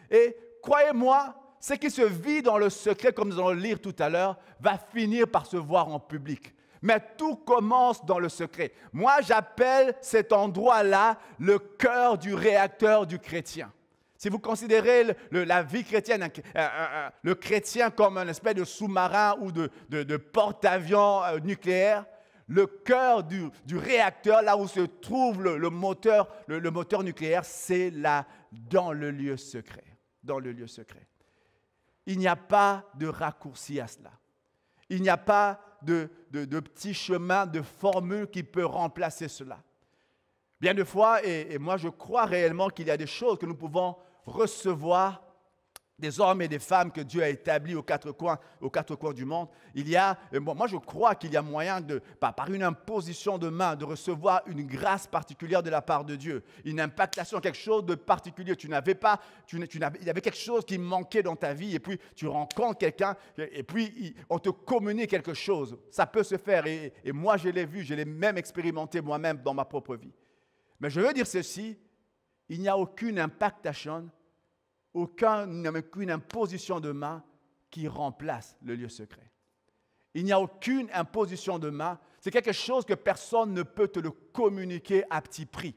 Et croyez-moi, ce qui se vit dans le secret, comme nous allons le lire tout à l'heure, va finir par se voir en public. Mais tout commence dans le secret. Moi, j'appelle cet endroit-là le cœur du réacteur du chrétien. Si vous considérez la vie chrétienne, le chrétien comme un espèce de sous-marin ou de porte-avions nucléaire, le cœur du réacteur, là où se trouve le moteur nucléaire, c'est là, dans le lieu secret. Dans le lieu secret. Il n'y a pas de raccourci à cela. Il n'y a pas de petit chemin, de formule qui peut remplacer cela. Bien des fois, et moi je crois réellement qu'il y a des choses que nous pouvons recevoir des hommes et des femmes que Dieu a établis aux quatre coins du monde. Moi je crois qu'il y a moyen, par une imposition de main, de recevoir une grâce particulière de la part de Dieu. Une impactation, quelque chose de particulier. Il y avait quelque chose qui manquait dans ta vie et puis tu rencontres quelqu'un et puis on te communique quelque chose. Ça peut se faire et moi je l'ai vu, je l'ai même expérimenté moi-même dans ma propre vie. Mais je veux dire ceci, il n'y a aucune impactation, aucune imposition de main qui remplace le lieu secret. Il n'y a aucune imposition de main. C'est quelque chose que personne ne peut te le communiquer à petit prix.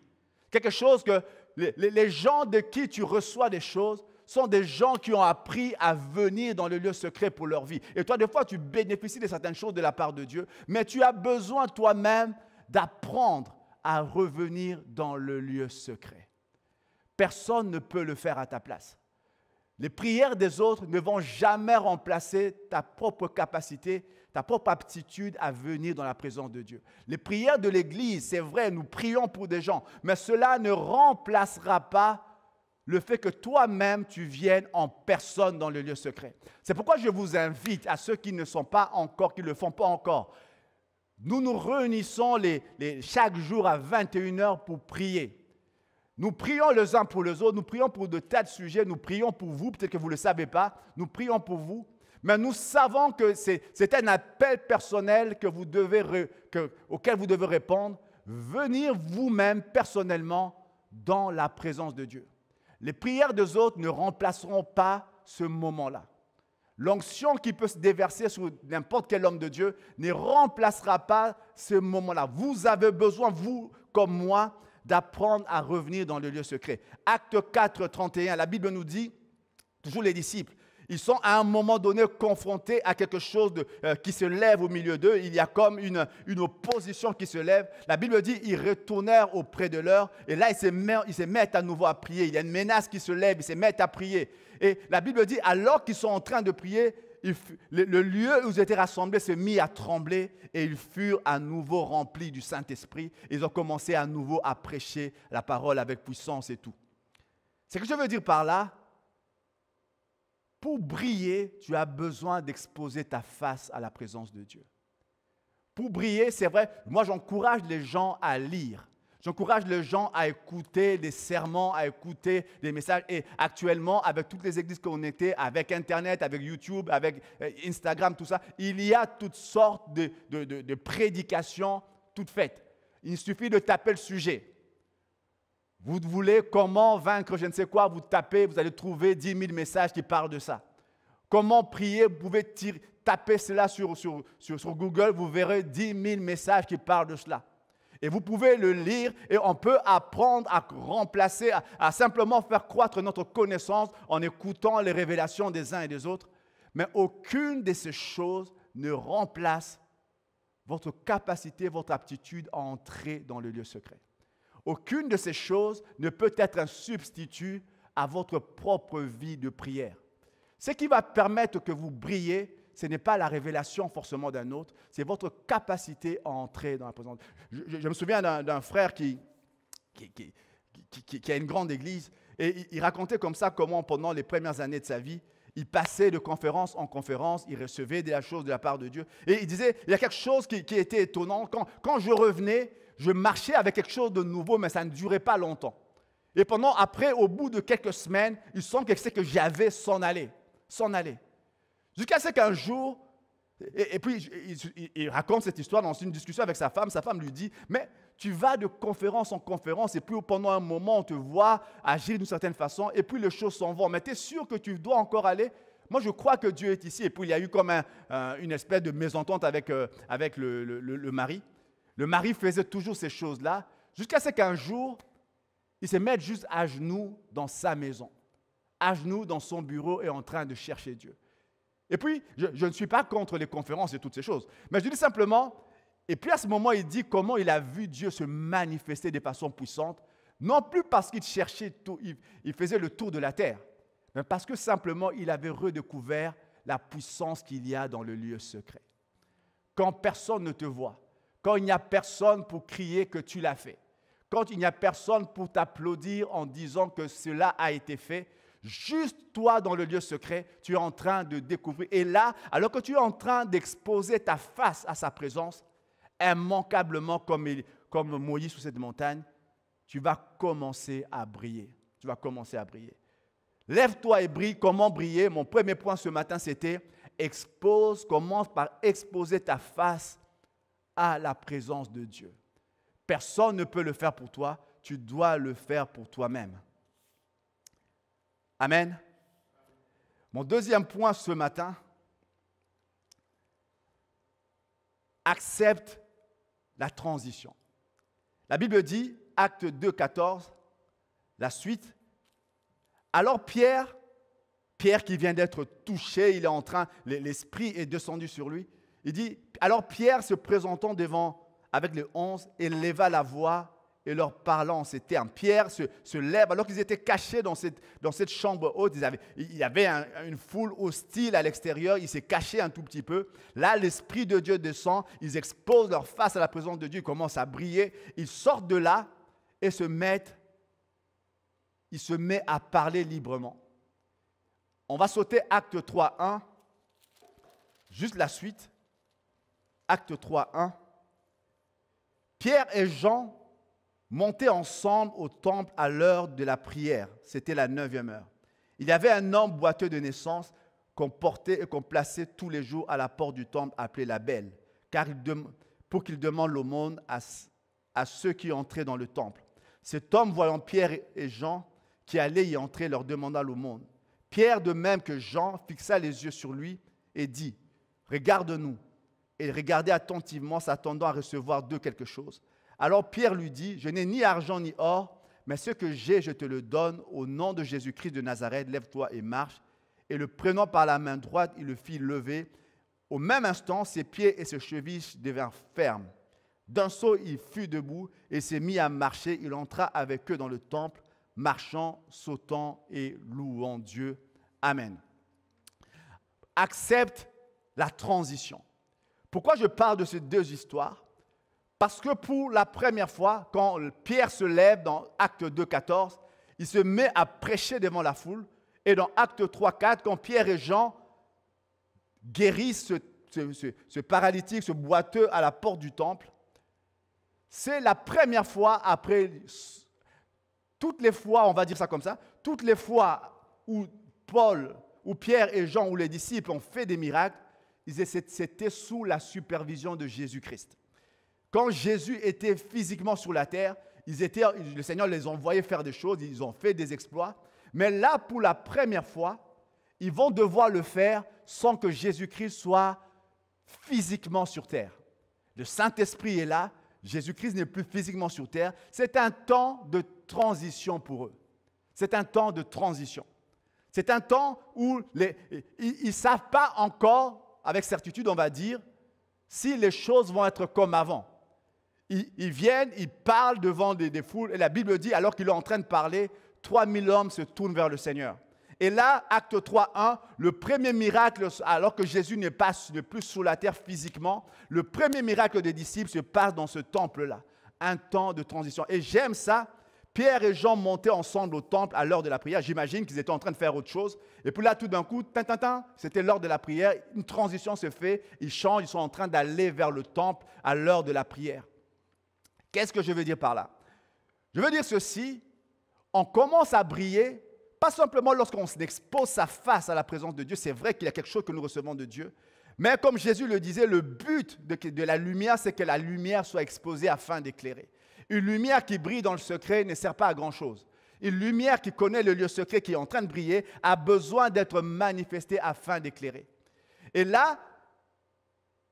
Quelque chose que les gens de qui tu reçois des choses sont des gens qui ont appris à venir dans le lieu secret pour leur vie. Et toi, des fois, tu bénéficies de certaines choses de la part de Dieu, mais tu as besoin toi-même d'apprendre à revenir dans le lieu secret. Personne ne peut le faire à ta place. Les prières des autres ne vont jamais remplacer ta propre capacité, ta propre aptitude à venir dans la présence de Dieu. Les prières de l'Église, c'est vrai, nous prions pour des gens, mais cela ne remplacera pas le fait que toi-même, tu viennes en personne dans le lieu secret. C'est pourquoi je vous invite, à ceux qui ne sont pas encore, qui ne le font pas encore, nous nous réunissons chaque jour à 21h pour prier. Nous prions les uns pour les autres, nous prions pour de tas de sujets, nous prions pour vous, peut-être que vous ne le savez pas, nous prions pour vous. Mais nous savons que c'est un appel personnel auquel vous devez répondre. Venir vous-même personnellement dans la présence de Dieu. Les prières des autres ne remplaceront pas ce moment-là. L'onction qui peut se déverser sur n'importe quel homme de Dieu ne remplacera pas ce moment-là. Vous avez besoin, vous comme moi, d'apprendre à revenir dans le lieu secret. Acte 4, 31, la Bible nous dit, toujours les disciples, ils sont à un moment donné confrontés à quelque chose qui se lève au milieu d'eux. Il y a comme une opposition qui se lève. La Bible dit, ils retournèrent auprès de leur et là, ils se mettent à nouveau à prier. Il y a une menace qui se lève, ils se mettent à prier. Et la Bible dit, alors qu'ils sont en train de prier, le lieu où ils étaient rassemblés se mit à trembler et ils furent à nouveau remplis du Saint-Esprit. Ils ont commencé à nouveau à prêcher la parole avec puissance et tout. Ce que je veux dire par là, pour briller, tu as besoin d'exposer ta face à la présence de Dieu. Pour briller, c'est vrai, moi j'encourage les gens à lire. J'encourage les gens à écouter des sermons, à écouter des messages. Et actuellement, avec toutes les églises qu'on était, avec Internet, avec YouTube, avec Instagram, tout ça, il y a toutes sortes de prédications toutes faites. Il suffit de taper le sujet. Vous voulez comment vaincre je ne sais quoi, vous tapez, vous allez trouver 10 000 messages qui parlent de ça. Comment prier, vous pouvez taper cela sur Google, vous verrez 10 000 messages qui parlent de cela. Et vous pouvez le lire et on peut apprendre à remplacer, à simplement faire croître notre connaissance en écoutant les révélations des uns et des autres. Mais aucune de ces choses ne remplace votre capacité, votre aptitude à entrer dans le lieu secret. Aucune de ces choses ne peut être un substitut à votre propre vie de prière. Ce qui va permettre que vous brillez, ce n'est pas la révélation forcément d'un autre, c'est votre capacité à entrer dans la présence. Je me souviens d'un frère qui a une grande église et il racontait comme ça comment pendant les premières années de sa vie, il passait de conférence en conférence, il recevait des choses de la part de Dieu. Et il disait, il y a quelque chose qui était étonnant. Quand je revenais, je marchais avec quelque chose de nouveau, mais ça ne durait pas longtemps. Et après, au bout de quelques semaines, il sent que ce que j'avais s'en aller. Jusqu'à ce qu'un jour, et puis il raconte cette histoire dans une discussion avec sa femme lui dit, mais tu vas de conférence en conférence et puis pendant un moment, on te voit agir d'une certaine façon et puis les choses s'en vont. Mais tu es sûr que tu dois encore aller? Moi, je crois que Dieu est ici. Et puis il y a eu comme une espèce de mésentente avec le mari. Le mari faisait toujours ces choses-là, jusqu'à ce qu'un jour, il se mette juste à genoux dans sa maison, à genoux dans son bureau et en train de chercher Dieu. Et puis, je ne suis pas contre les conférences et toutes ces choses, mais je dis simplement, et puis à ce moment, il dit comment il a vu Dieu se manifester de façon puissante, non plus parce qu'il cherchait tout, il faisait le tour de la terre, mais parce que simplement, il avait redécouvert la puissance qu'il y a dans le lieu secret. Quand personne ne te voit, quand il n'y a personne pour crier que tu l'as fait, quand il n'y a personne pour t'applaudir en disant que cela a été fait, juste toi dans le lieu secret, tu es en train de découvrir. Et là, alors que tu es en train d'exposer ta face à sa présence, immanquablement comme Moïse sur cette montagne, tu vas commencer à briller. Tu vas commencer à briller. Lève-toi et brille. Comment briller? Mon premier point ce matin, c'était commence par exposer ta face à la présence de Dieu. Personne ne peut le faire pour toi, tu dois le faire pour toi-même. Amen. Mon deuxième point ce matin, accepte la transition. La Bible dit, Acte 2, 14, la suite. Alors Pierre qui vient d'être touché, il est en train, l'Esprit est descendu sur lui. Il dit, alors Pierre se présentant devant avec les 11, il leva la voix et leur parlant en ces termes. Pierre se lève alors qu'ils étaient cachés dans cette chambre haute. Il y avait une foule hostile à l'extérieur. Il s'est caché un tout petit peu. Là, l'Esprit de Dieu descend. Ils exposent leur face à la présence de Dieu. Ils commencent à briller. Ils sortent de là et il se met à parler librement. On va sauter Acte 3, 1. Juste la suite. Acte 3, 1. Pierre et Jean montaient ensemble au temple à l'heure de la prière. C'était la 9e heure. Il y avait un homme boiteux de naissance, qu'on portait et qu'on plaçait tous les jours à la porte du temple appelé la Belle, pour qu'il demande l'aumône à ceux qui entraient dans le temple. Cet homme, voyant Pierre et Jean qui allaient y entrer, leur demanda l'aumône. Pierre, de même que Jean, fixa les yeux sur lui et dit, « Regarde-nous. » Et regardait attentivement, s'attendant à recevoir d'eux quelque chose. Alors Pierre lui dit, « Je n'ai ni argent ni or, mais ce que j'ai, je te le donne. Au nom de Jésus-Christ de Nazareth, lève-toi et marche. » Et le prenant par la main droite, il le fit lever. Au même instant, ses pieds et ses chevilles devinrent fermes. D'un saut, il fut debout et s'est mis à marcher. Il entra avec eux dans le temple, marchant, sautant et louant Dieu. Amen. Accepte la transition. Pourquoi je parle de ces deux histoires? Parce que pour la première fois, quand Pierre se lève dans Acte 2,14, il se met à prêcher devant la foule. Et dans Acte 3,4, quand Pierre et Jean guérissent ce paralytique, ce boiteux à la porte du temple, c'est la première fois après toutes les fois, on va dire ça comme ça, toutes les fois où Paul, où Pierre et Jean, ou les disciples ont fait des miracles, c'était sous la supervision de Jésus-Christ. Quand Jésus était physiquement sur la terre, le Seigneur les envoyait faire des choses, ils ont fait des exploits. Mais là, pour la première fois, ils vont devoir le faire sans que Jésus-Christ soit physiquement sur terre. Le Saint-Esprit est là, Jésus-Christ n'est plus physiquement sur terre. C'est un temps de transition pour eux. C'est un temps de transition. C'est un temps où ils ne savent pas encore, avec certitude, on va dire, si les choses vont être comme avant. Ils viennent, ils parlent devant des foules, et la Bible dit, alors qu'il est en train de parler, 3000 hommes se tournent vers le Seigneur. Et là, Acte 3.1, le premier miracle, alors que Jésus n'est plus sur la terre physiquement, le premier miracle des disciples se passe dans ce temple-là. Un temps de transition. Et j'aime ça. Pierre et Jean montaient ensemble au temple à l'heure de la prière. J'imagine qu'ils étaient en train de faire autre chose. Et puis là, tout d'un coup, c'était l'heure de la prière. Une transition se fait. Ils changent, ils sont en train d'aller vers le temple à l'heure de la prière. Qu'est-ce que je veux dire par là? Je veux dire ceci. On commence à briller, pas simplement lorsqu'on expose sa face à la présence de Dieu. C'est vrai qu'il y a quelque chose que nous recevons de Dieu. Mais comme Jésus le disait, le but de la lumière, c'est que la lumière soit exposée afin d'éclairer. Une lumière qui brille dans le secret ne sert pas à grand-chose. Une lumière qui connaît le lieu secret, qui est en train de briller, a besoin d'être manifestée afin d'éclairer. Et là,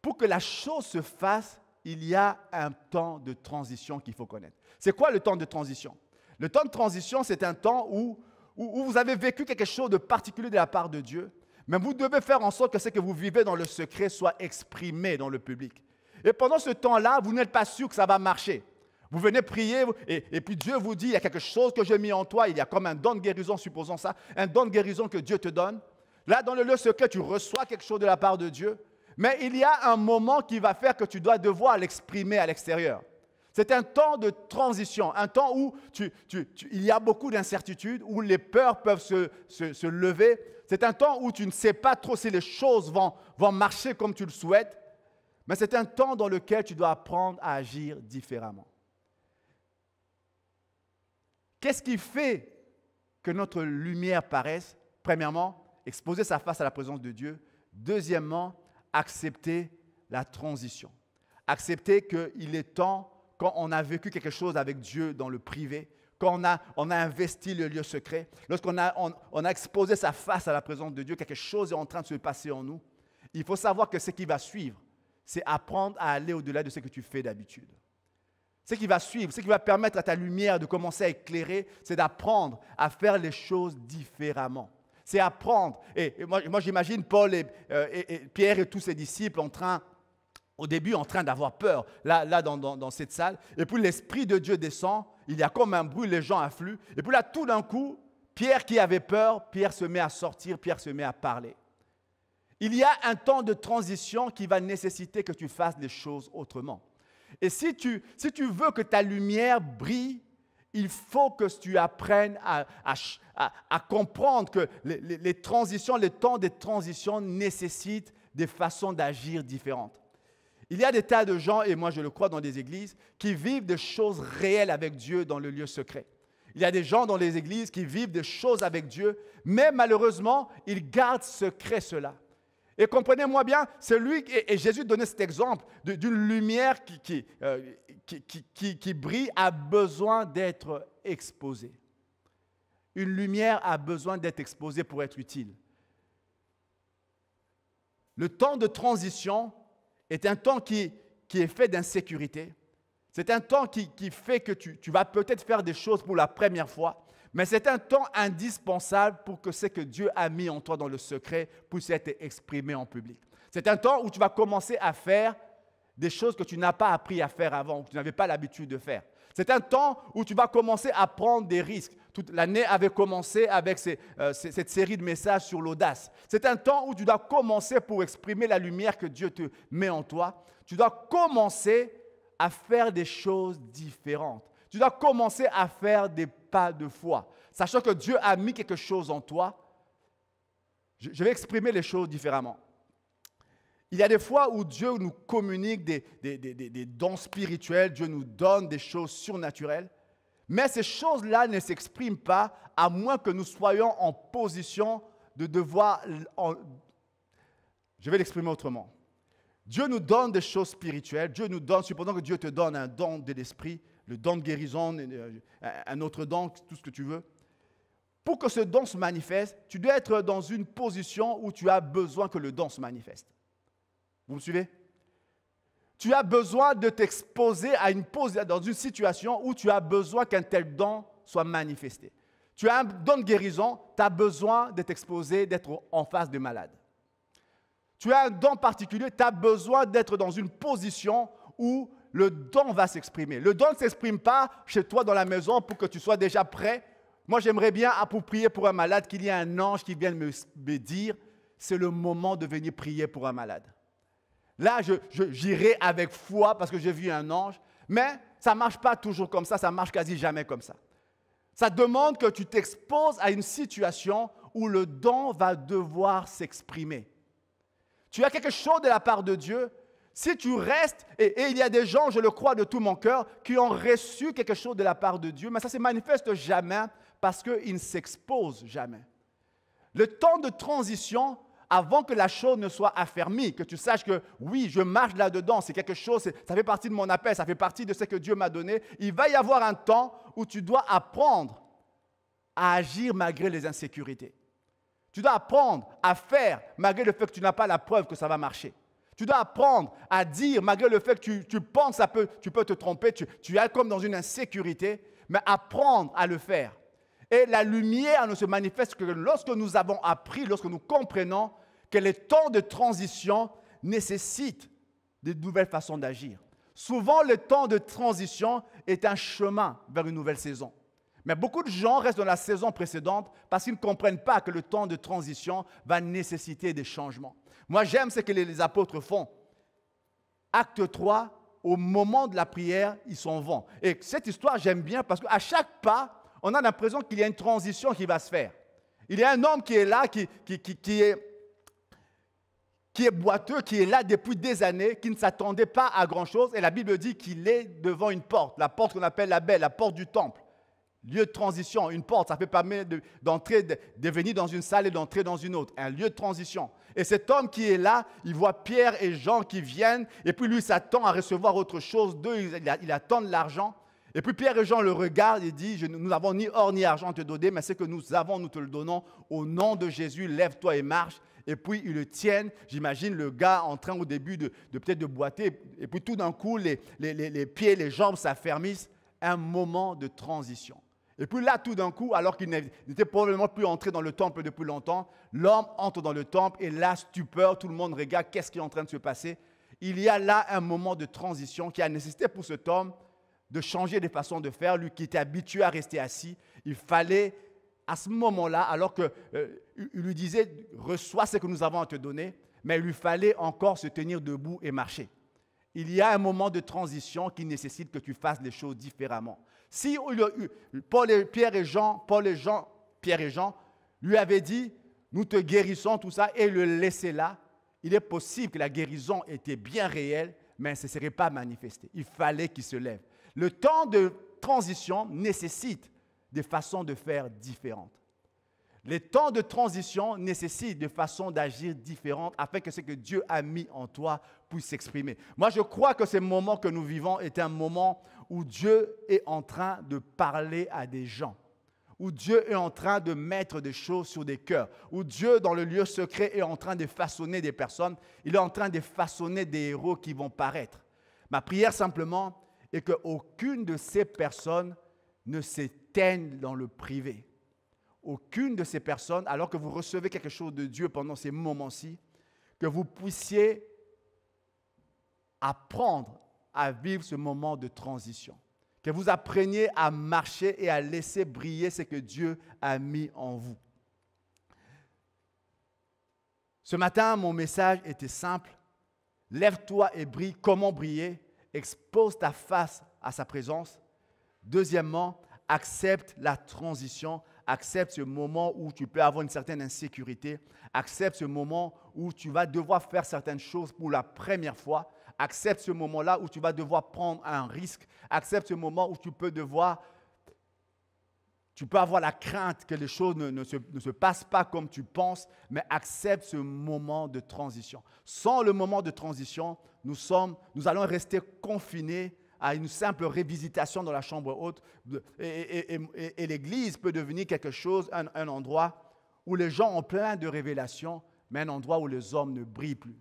pour que la chose se fasse, il y a un temps de transition qu'il faut connaître. C'est quoi le temps de transition? Le temps de transition, c'est un temps où vous avez vécu quelque chose de particulier de la part de Dieu, mais vous devez faire en sorte que ce que vous vivez dans le secret soit exprimé dans le public. Et pendant ce temps-là, vous n'êtes pas sûr que ça va marcher. Vous venez prier et puis Dieu vous dit, il y a quelque chose que j'ai mis en toi, il y a comme un don de guérison, supposons ça, un don de guérison que Dieu te donne. Là, dans le lieu secret, tu reçois quelque chose de la part de Dieu, mais il y a un moment qui va faire que tu dois devoir l'exprimer à l'extérieur. C'est un temps de transition, un temps où il y a beaucoup d'incertitudes, où les peurs peuvent se lever. C'est un temps où tu ne sais pas trop si les choses vont marcher comme tu le souhaites, mais c'est un temps dans lequel tu dois apprendre à agir différemment. Qu'est-ce qui fait que notre lumière paraisse? Premièrement, exposer sa face à la présence de Dieu. Deuxièmement, accepter la transition. Accepter qu'il est temps, quand on a vécu quelque chose avec Dieu dans le privé, quand on a investi le lieu secret, lorsqu'on a exposé sa face à la présence de Dieu, quelque chose est en train de se passer en nous. Il faut savoir que ce qui va suivre, c'est apprendre à aller au-delà de ce que tu fais d'habitude. Ce qui va suivre, ce qui va permettre à ta lumière de commencer à éclairer, c'est d'apprendre à faire les choses différemment. C'est apprendre. Et moi j'imagine Paul et Pierre et tous ses disciples au début en train d'avoir peur, là dans cette salle. Et puis l'Esprit de Dieu descend, il y a comme un bruit, les gens affluent. Et puis là, tout d'un coup, Pierre qui avait peur, Pierre se met à sortir, Pierre se met à parler. Il y a un temps de transition qui va nécessiter que tu fasses les choses autrement. Et si tu veux que ta lumière brille, il faut que tu apprennes à comprendre que les transitions, les temps de transition nécessitent des façons d'agir différentes. Il y a des tas de gens, et moi je le crois dans des églises, qui vivent des choses réelles avec Dieu dans le lieu secret. Il y a des gens dans les églises qui vivent des choses avec Dieu, mais malheureusement, ils gardent secret cela. Et comprenez-moi bien, et Jésus donnait cet exemple d'une lumière qui brille a besoin d'être exposée. Une lumière a besoin d'être exposée pour être utile. Le temps de transition est un temps qui est fait d'insécurité. C'est un temps qui fait que tu vas peut-être faire des choses pour la première fois, mais c'est un temps indispensable pour que ce que Dieu a mis en toi dans le secret puisse être exprimé en public. C'est un temps où tu vas commencer à faire des choses que tu n'as pas appris à faire avant, que tu n'avais pas l'habitude de faire. C'est un temps où tu vas commencer à prendre des risques. Toute l'année avait commencé avec cette série de messages sur l'audace. C'est un temps où tu dois commencer pour exprimer la lumière que Dieu te met en toi. Tu dois commencer à faire des choses différentes. Tu dois commencer à faire des pas de foi. Sachant que Dieu a mis quelque chose en toi, je vais exprimer les choses différemment. Il y a des fois où Dieu nous communique des dons spirituels, Dieu nous donne des choses surnaturelles, mais ces choses-là ne s'expriment pas à moins que nous soyons en position de devoir... Je vais l'exprimer autrement. Dieu nous donne des choses spirituelles, Dieu nous donne, supposons que Dieu te donne un don de l'esprit, le don de guérison, un autre don, tout ce que tu veux. Pour que ce don se manifeste, tu dois être dans une position où tu as besoin que le don se manifeste. Vous me suivez? Tu as besoin de t'exposer dans une situation où tu as besoin qu'un tel don soit manifesté. Tu as un don de guérison, tu as besoin de t'exposer, d'être en face de malades. Tu as un don particulier, tu as besoin d'être dans une position où le don va s'exprimer. Le don ne s'exprime pas chez toi dans la maison pour que tu sois déjà prêt. Moi, j'aimerais bien, pour prier pour un malade, qu'il y ait un ange qui vienne me dire, c'est le moment de venir prier pour un malade. Là, j'irai avec foi parce que j'ai vu un ange, mais ça ne marche pas toujours comme ça marche quasi jamais comme ça. Ça demande que tu t'exposes à une situation où le don va devoir s'exprimer. Tu as quelque chose de la part de Dieu. Si tu restes, et il y a des gens, je le crois de tout mon cœur, qui ont reçu quelque chose de la part de Dieu, mais ça ne se manifeste jamais parce qu'ils ne s'exposent jamais. Le temps de transition, avant que la chose ne soit affermie, que tu saches que oui, je marche là-dedans, c'est quelque chose, ça fait partie de mon appel, ça fait partie de ce que Dieu m'a donné, il va y avoir un temps où tu dois apprendre à agir malgré les insécurités. Tu dois apprendre à faire malgré le fait que tu n'as pas la preuve que ça va marcher. Tu dois apprendre à dire malgré le fait que tu penses que tu peux te tromper, tu es comme dans une insécurité, mais apprendre à le faire. Et la lumière ne se manifeste que lorsque nous avons appris, lorsque nous comprenons que les temps de transition nécessitent de nouvelles façons d'agir. Souvent, le temps de transition est un chemin vers une nouvelle saison. Mais beaucoup de gens restent dans la saison précédente parce qu'ils ne comprennent pas que le temps de transition va nécessiter des changements. Moi, j'aime ce que les apôtres font. Acte 3, au moment de la prière, ils s'en vont. Et cette histoire, j'aime bien parce qu'à chaque pas, on a l'impression qu'il y a une transition qui va se faire. Il y a un homme qui est là, qui est boiteux, qui est là depuis des années, qui ne s'attendait pas à grand-chose. Et la Bible dit qu'il est devant une porte, la porte qu'on appelle la belle, la porte du temple. Lieu de transition, une porte, ça peut permettre d'entrer, de venir dans une salle et d'entrer dans une autre. Un lieu de transition. Et cet homme qui est là, il voit Pierre et Jean qui viennent, et puis lui s'attend à recevoir autre chose d'eux, il attend de l'argent. Et puis Pierre et Jean le regardent et disent, nous n'avons ni or ni argent à te donner, mais ce que nous avons, nous te le donnons. Au nom de Jésus, lève-toi et marche. Et puis ils le tiennent, j'imagine le gars en train au début de peut-être de boiter, et puis tout d'un coup, les pieds, les jambes s'affermissent. Un moment de transition. Et puis là, tout d'un coup, alors qu'il n'était probablement plus entré dans le temple depuis longtemps, l'homme entre dans le temple et là, stupeur, tout le monde regarde, qu'est-ce qui est en train de se passer? Il y a là un moment de transition qui a nécessité pour cet homme de changer de façon de faire, lui qui était habitué à rester assis. Il fallait, à ce moment-là, alors qu'il lui disait, reçois ce que nous avons à te donner, mais il lui fallait encore se tenir debout et marcher. Il y a un moment de transition qui nécessite que tu fasses les choses différemment. Si Pierre et Jean lui avaient dit, nous te guérissons, tout ça, et le laisser là, il est possible que la guérison était bien réelle, mais elle ne se serait pas manifestée. Il fallait qu'il se lève. Le temps de transition nécessite des façons de faire différentes. Les temps de transition nécessitent des façons d'agir différentes afin que ce que Dieu a mis en toi puisse s'exprimer. Moi, je crois que ce moment que nous vivons est un moment où Dieu est en train de parler à des gens, où Dieu est en train de mettre des choses sur des cœurs, où Dieu, dans le lieu secret, est en train de façonner des personnes. Il est en train de façonner des héros qui vont paraître. Ma prière simplement est qu'aucune de ces personnes ne s'éteigne dans le privé. Aucune de ces personnes, alors que vous recevez quelque chose de Dieu pendant ces moments-ci, que vous puissiez apprendre à vivre ce moment de transition. Que vous appreniez à marcher et à laisser briller ce que Dieu a mis en vous. Ce matin, mon message était simple. Lève-toi et brille. Comment briller? Expose ta face à sa présence. Deuxièmement, accepte la transition. Accepte ce moment où tu peux avoir une certaine insécurité. Accepte ce moment où tu vas devoir faire certaines choses pour la première fois. Accepte ce moment-là où tu vas devoir prendre un risque. Accepte ce moment où tu peux avoir la crainte que les choses ne se passent pas comme tu penses, mais accepte ce moment de transition. Sans le moment de transition, nous allons rester confinés à une simple révisitation dans la chambre haute. Et l'Église peut devenir quelque chose, un endroit où les gens ont plein de révélations, mais un endroit où les hommes ne brillent plus.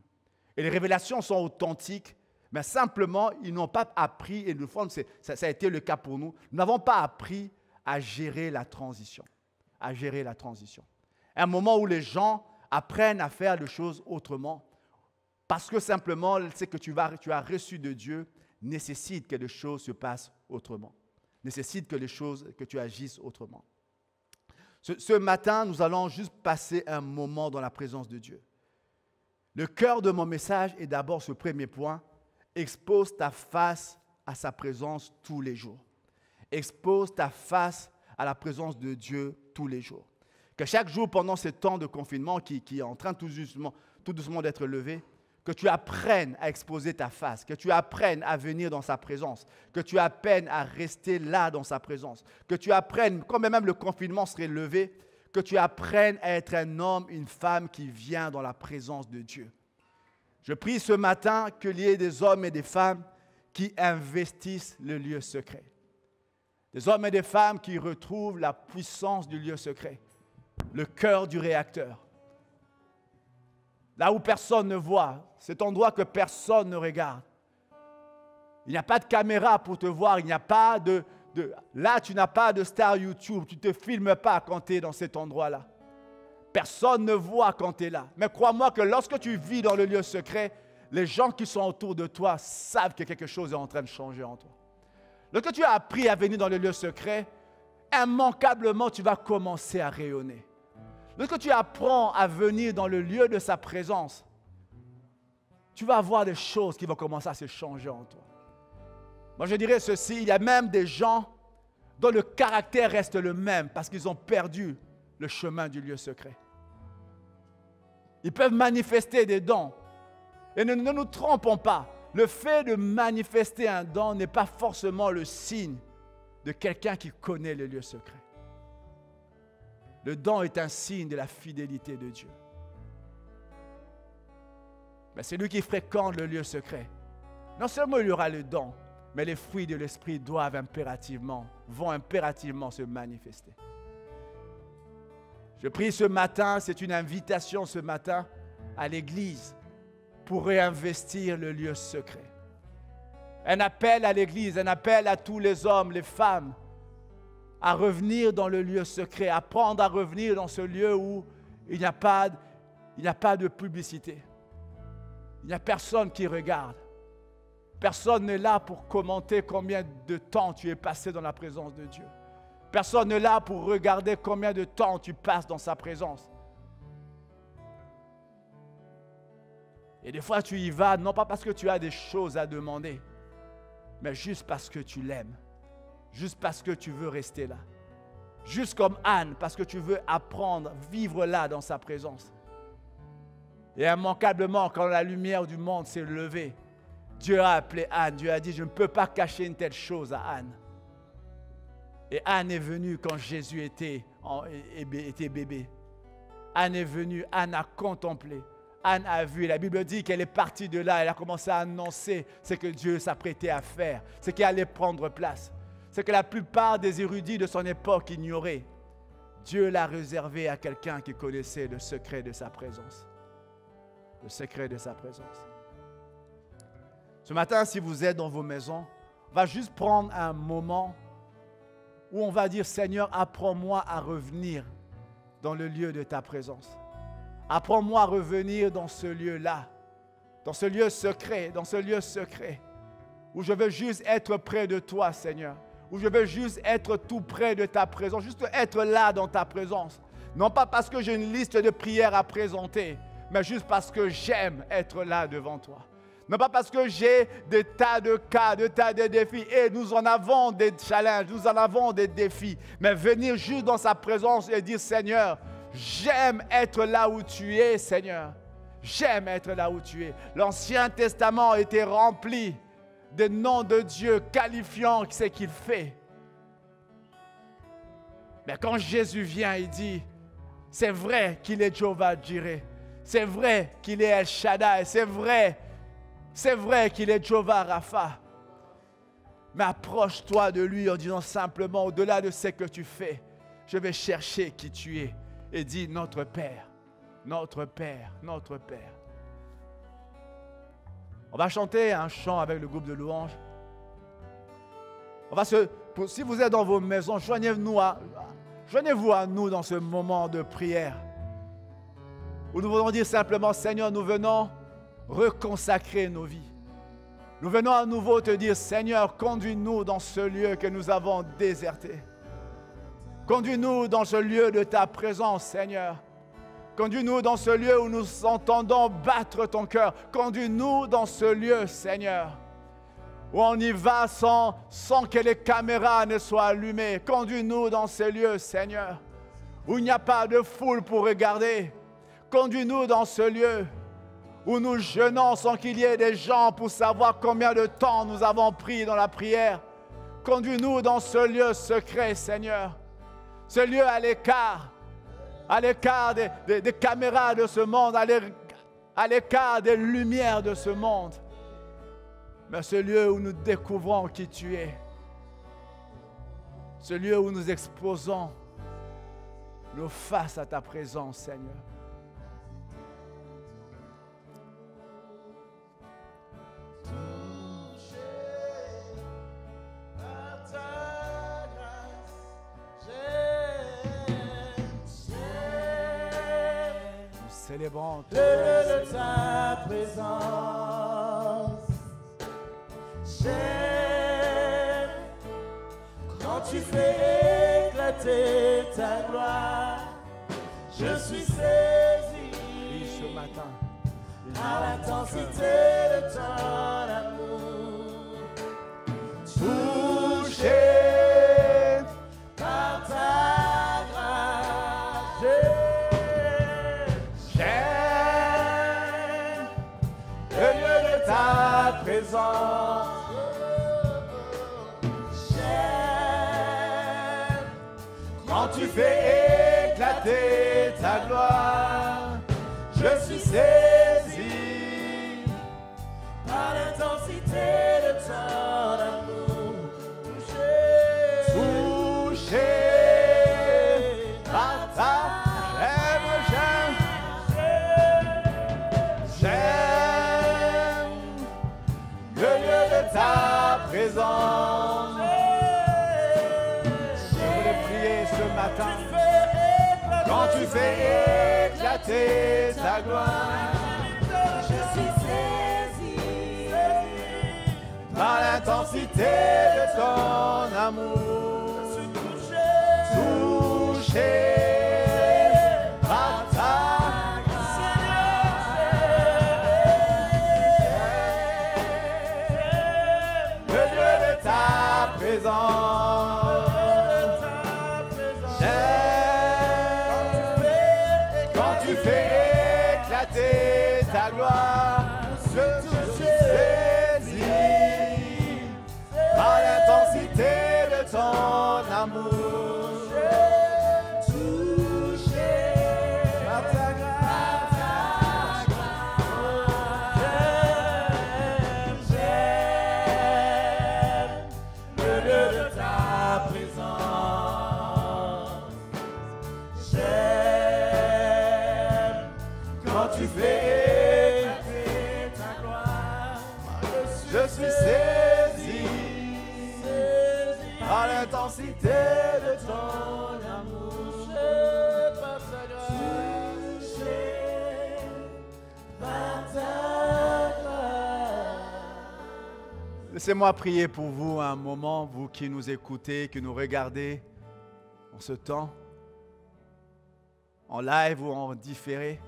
Et les révélations sont authentiques, mais simplement, ils n'ont pas appris, et de fond, ça a été le cas pour nous, nous n'avons pas appris à gérer la transition. À gérer la transition. Un moment où les gens apprennent à faire les choses autrement, parce que simplement, ce que tu as reçu de Dieu nécessite que les choses se passent autrement. Nécessite que tu agisses autrement. Ce matin, nous allons juste passer un moment dans la présence de Dieu. Le cœur de mon message est d'abord ce premier point. Expose ta face à sa présence tous les jours. Expose ta face à la présence de Dieu tous les jours. Que chaque jour, pendant ce temps de confinement qui est en train tout doucement d'être levé, que tu apprennes à exposer ta face, que tu apprennes à venir dans sa présence, que tu apprennes à rester là dans sa présence, que tu apprennes, quand même le confinement serait levé, que tu apprennes à être un homme, une femme qui vient dans la présence de Dieu. Je prie ce matin qu'il y ait des hommes et des femmes qui investissent le lieu secret. Des hommes et des femmes qui retrouvent la puissance du lieu secret, le cœur du réacteur. Là où personne ne voit, cet endroit que personne ne regarde. Il n'y a pas de caméra pour te voir, il n'y a pas là, tu n'as pas de star YouTube, tu ne te filmes pas quand tu es dans cet endroit-là. Personne ne voit quand tu es là. Mais crois-moi que lorsque tu vis dans le lieu secret, les gens qui sont autour de toi savent que quelque chose est en train de changer en toi. Lorsque tu as appris à venir dans le lieu secret, immanquablement, tu vas commencer à rayonner. Lorsque tu apprends à venir dans le lieu de sa présence, tu vas voir des choses qui vont commencer à se changer en toi. Moi, je dirais ceci, il y a même des gens dont le caractère reste le même parce qu'ils ont perdu le chemin du lieu secret. Ils peuvent manifester des dons. Et ne nous trompons pas, le fait de manifester un don n'est pas forcément le signe de quelqu'un qui connaît le lieu secret. Le don est un signe de la fidélité de Dieu. Mais celui qui fréquente le lieu secret, non seulement il y aura le don, mais les fruits de l'esprit vont impérativement se manifester. Je prie ce matin, c'est une invitation ce matin à l'Église pour réinvestir le lieu secret. Un appel à l'Église, un appel à tous les hommes, les femmes, à revenir dans le lieu secret, apprendre à revenir dans ce lieu où il n'y a pas de publicité. Il n'y a personne qui regarde. Personne n'est là pour commenter combien de temps tu es passé dans la présence de Dieu. Personne n'est là pour regarder combien de temps tu passes dans sa présence. Et des fois, tu y vas, non pas parce que tu as des choses à demander, mais juste parce que tu l'aimes. Juste parce que tu veux rester là. Juste comme Anne, parce que tu veux apprendre, vivre là dans sa présence. Et immanquablement, quand la lumière du monde s'est levée, Dieu a appelé Anne. Dieu a dit, je ne peux pas cacher une telle chose à Anne. Et Anne est venue quand Jésus était bébé. Anne est venue, Anne a contemplé, Anne a vu. La Bible dit qu'elle est partie de là, elle a commencé à annoncer ce que Dieu s'apprêtait à faire, ce qui allait prendre place. Ce que la plupart des érudits de son époque ignoraient. Dieu l'a réservé à quelqu'un qui connaissait le secret de sa présence. Le secret de sa présence. Ce matin, si vous êtes dans vos maisons, on va juste prendre un moment où on va dire, Seigneur, apprends-moi à revenir dans le lieu de ta présence. Apprends-moi à revenir dans ce lieu-là, dans ce lieu secret, où je veux juste être près de toi, Seigneur, où je veux juste être tout près de ta présence, juste être là dans ta présence. Non pas parce que j'ai une liste de prières à présenter, mais juste parce que j'aime être là devant toi. Non pas parce que j'ai des tas de cas, des tas de défis. Et nous en avons des challenges, nous en avons des défis. Mais venir juste dans sa présence et dire, Seigneur, j'aime être là où tu es, Seigneur. J'aime être là où tu es. L'Ancien Testament était rempli des noms de Dieu qualifiant ce qu'il fait. Mais quand Jésus vient, il dit, c'est vrai qu'il est Jéhovah Jireh. C'est vrai qu'il est El Shaddai. C'est vrai qu'il est Jéhovah Rapha. Mais approche-toi de lui en disant simplement, au-delà de ce que tu fais, je vais chercher qui tu es. Et dis, notre Père, notre Père, notre Père. On va chanter un chant avec le groupe de louanges. Si vous êtes dans vos maisons, joignez-vous à nous dans ce moment de prière. Où nous voulons dire simplement, Seigneur, nous venons reconsacrer nos vies. Nous venons à nouveau te dire, Seigneur, conduis-nous dans ce lieu que nous avons déserté. Conduis-nous dans ce lieu de ta présence, Seigneur. Conduis-nous dans ce lieu où nous entendons battre ton cœur. Conduis-nous dans ce lieu, Seigneur, où on y va sans que les caméras ne soient allumées. Conduis-nous dans ce lieu, Seigneur, où il n'y a pas de foule pour regarder. Conduis-nous dans ce lieu où nous jeûnons sans qu'il y ait des gens pour savoir combien de temps nous avons pris dans la prière. Conduis-nous dans ce lieu secret, Seigneur. Ce lieu à l'écart des caméras de ce monde, à l'écart des lumières de ce monde. Mais ce lieu où nous découvrons qui tu es. Ce lieu où nous exposons nos faces à ta présence, Seigneur. Célébrons de ta présence. J'aime quand tu fais éclater ta gloire. Je suis saisi ce matin par l'intensité de ton amour. Touché par ta grâce. Ta présence, j'aime quand tu fais éclater ta gloire. Je suis saisi par l'intensité de ton amour. Touché par ta ta présence. Je voulais prier ce matin. Quand tu fais éclater ta gloire, je suis saisi par l'intensité de ton amour. Je suis touché par ta quand tu fais éclater ta gloire, je suis saisi par l'intensité de ton amour. amour. Touché par ta grâce. J'aime le lieu de ta présence. J'aime quand tu fais éclater ta gloire. Je suis saisi par l'intensité de ton amour. Par ta grâce. Touché par ta grâce. Laissez-moi prier pour vous un moment, vous qui nous écoutez, qui nous regardez en ce temps, en live ou en différé.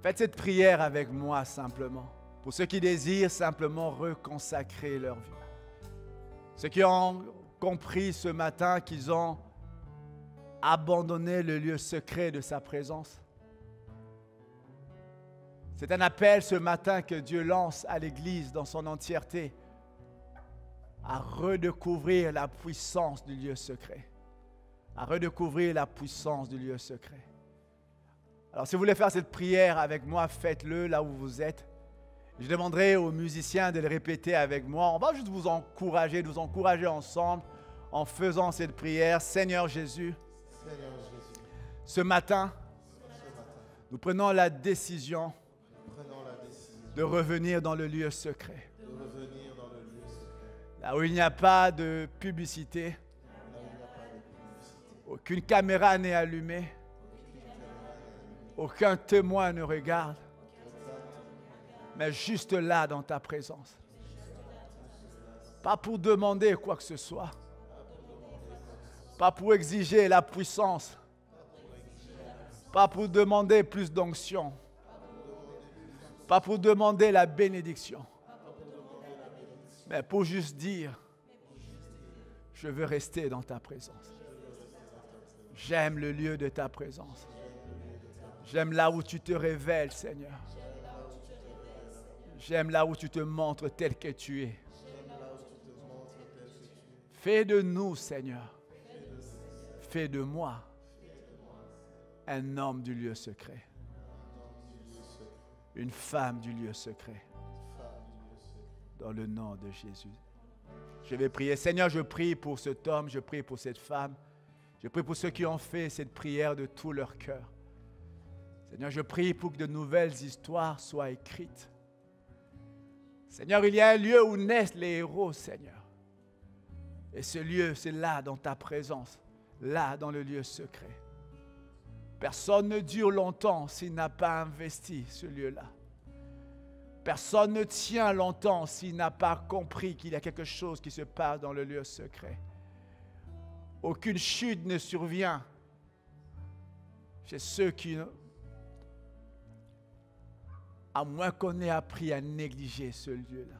Faites cette prière avec moi simplement. Pour ceux qui désirent simplement reconsacrer leur vie. Ceux qui ont compris ce matin qu'ils ont abandonné le lieu secret de sa présence. C'est un appel ce matin que Dieu lance à l'Église dans son entièreté à redécouvrir la puissance du lieu secret. À redécouvrir la puissance du lieu secret. Alors si vous voulez faire cette prière avec moi, faites-le là où vous êtes. Je demanderai aux musiciens de le répéter avec moi. On va juste vous encourager ensemble en faisant cette prière. Seigneur Jésus, ce matin, nous prenons la décision de revenir dans le lieu secret. Là où il n'y a pas de publicité, aucune caméra n'est allumée, aucun témoin ne regarde, mais juste là dans ta présence. Pas pour demander quoi que ce soit, pas pour exiger la puissance, pas pour demander plus d'onction, pas pour demander la bénédiction, mais pour juste dire, je veux rester dans ta présence. J'aime le lieu de ta présence. J'aime là où tu te révèles, Seigneur. J'aime là où tu te montres tel que tu es. Fais de nous, Seigneur. Fais de moi un homme du lieu secret. Une femme du lieu secret. Dans le nom de Jésus. Je vais prier. Seigneur, je prie pour cet homme, je prie pour cette femme. Je prie pour ceux qui ont fait cette prière de tout leur cœur. Seigneur, je prie pour que de nouvelles histoires soient écrites. Seigneur, il y a un lieu où naissent les héros, Seigneur. Et ce lieu, c'est là, dans ta présence, là, dans le lieu secret. Personne ne dure longtemps s'il n'a pas investi ce lieu-là. Personne ne tient longtemps s'il n'a pas compris qu'il y a quelque chose qui se passe dans le lieu secret. Aucune chute ne survient chez ceux qui, à moins qu'on ait appris à négliger ce lieu-là.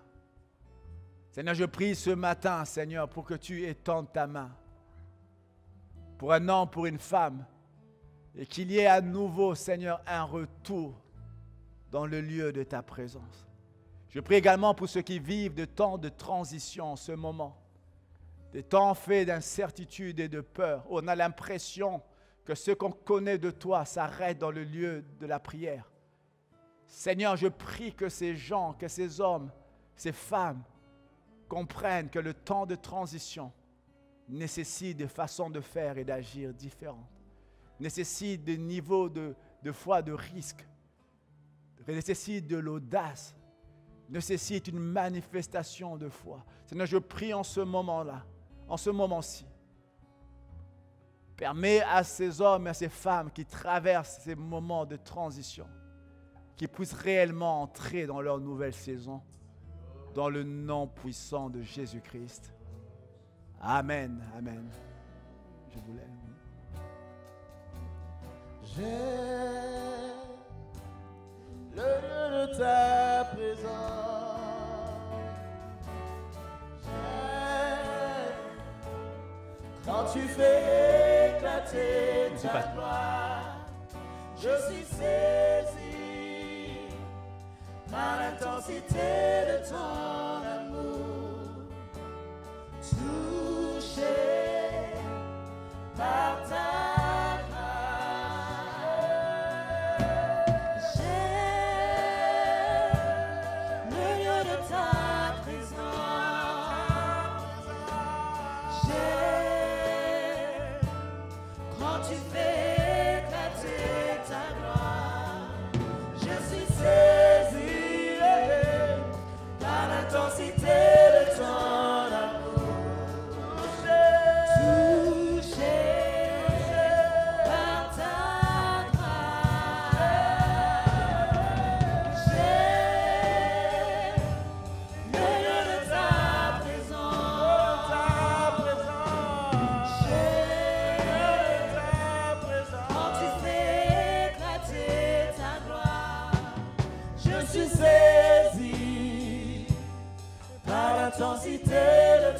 Seigneur, je prie ce matin, Seigneur, pour que tu étendes ta main pour un homme, pour une femme, et qu'il y ait à nouveau, Seigneur, un retour dans le lieu de ta présence. Je prie également pour ceux qui vivent de temps de transition en ce moment, des temps faits d'incertitude et de peur. On a l'impression que ce qu'on connaît de toi s'arrête dans le lieu de la prière. Seigneur, je prie que ces gens, que ces hommes, ces femmes comprennent que le temps de transition nécessite des façons de faire et d'agir différentes, nécessite des niveaux de foi, de risque, nécessite de l'audace, nécessite une manifestation de foi. Seigneur, je prie en ce moment-là, en ce moment-ci, permets à ces hommes et à ces femmes qui traversent ces moments de transition, qu'ils puissent réellement entrer dans leur nouvelle saison, dans le nom puissant de Jésus-Christ. Amen, amen. Je vous l'aime. J'aime le lieu de ta présence. J'aime quand tu fais éclater ta gloire. Je suis saisi par l'intensité de ton amour.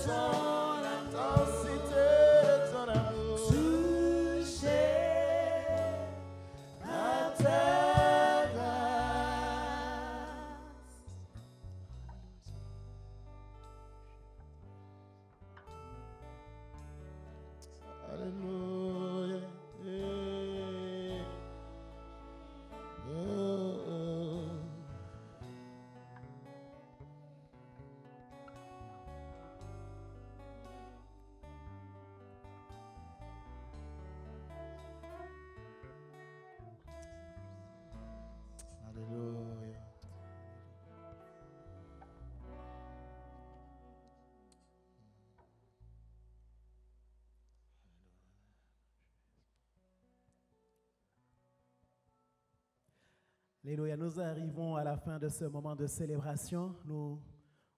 ton intensité de ton amour. touché par ta grâce. Alléluia. Oh, oh. Alléluia. Alléluia, nous arrivons à la fin de ce moment de célébration. Nous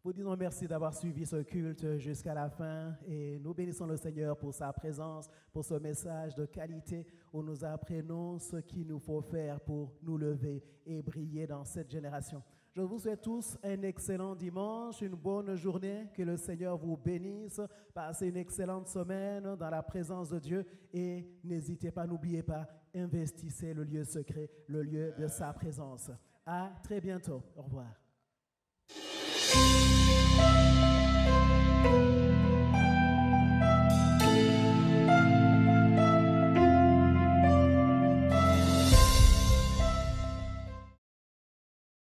vous disons merci d'avoir suivi ce culte jusqu'à la fin et nous bénissons le Seigneur pour sa présence, pour ce message de qualité où nous apprenons ce qu'il nous faut faire pour nous lever et briller dans cette génération. Je vous souhaite tous un excellent dimanche, une bonne journée, que le Seigneur vous bénisse, passez une excellente semaine dans la présence de Dieu et n'hésitez pas, n'oubliez pas, investissez le lieu secret, le lieu de sa présence. À très bientôt. Au revoir.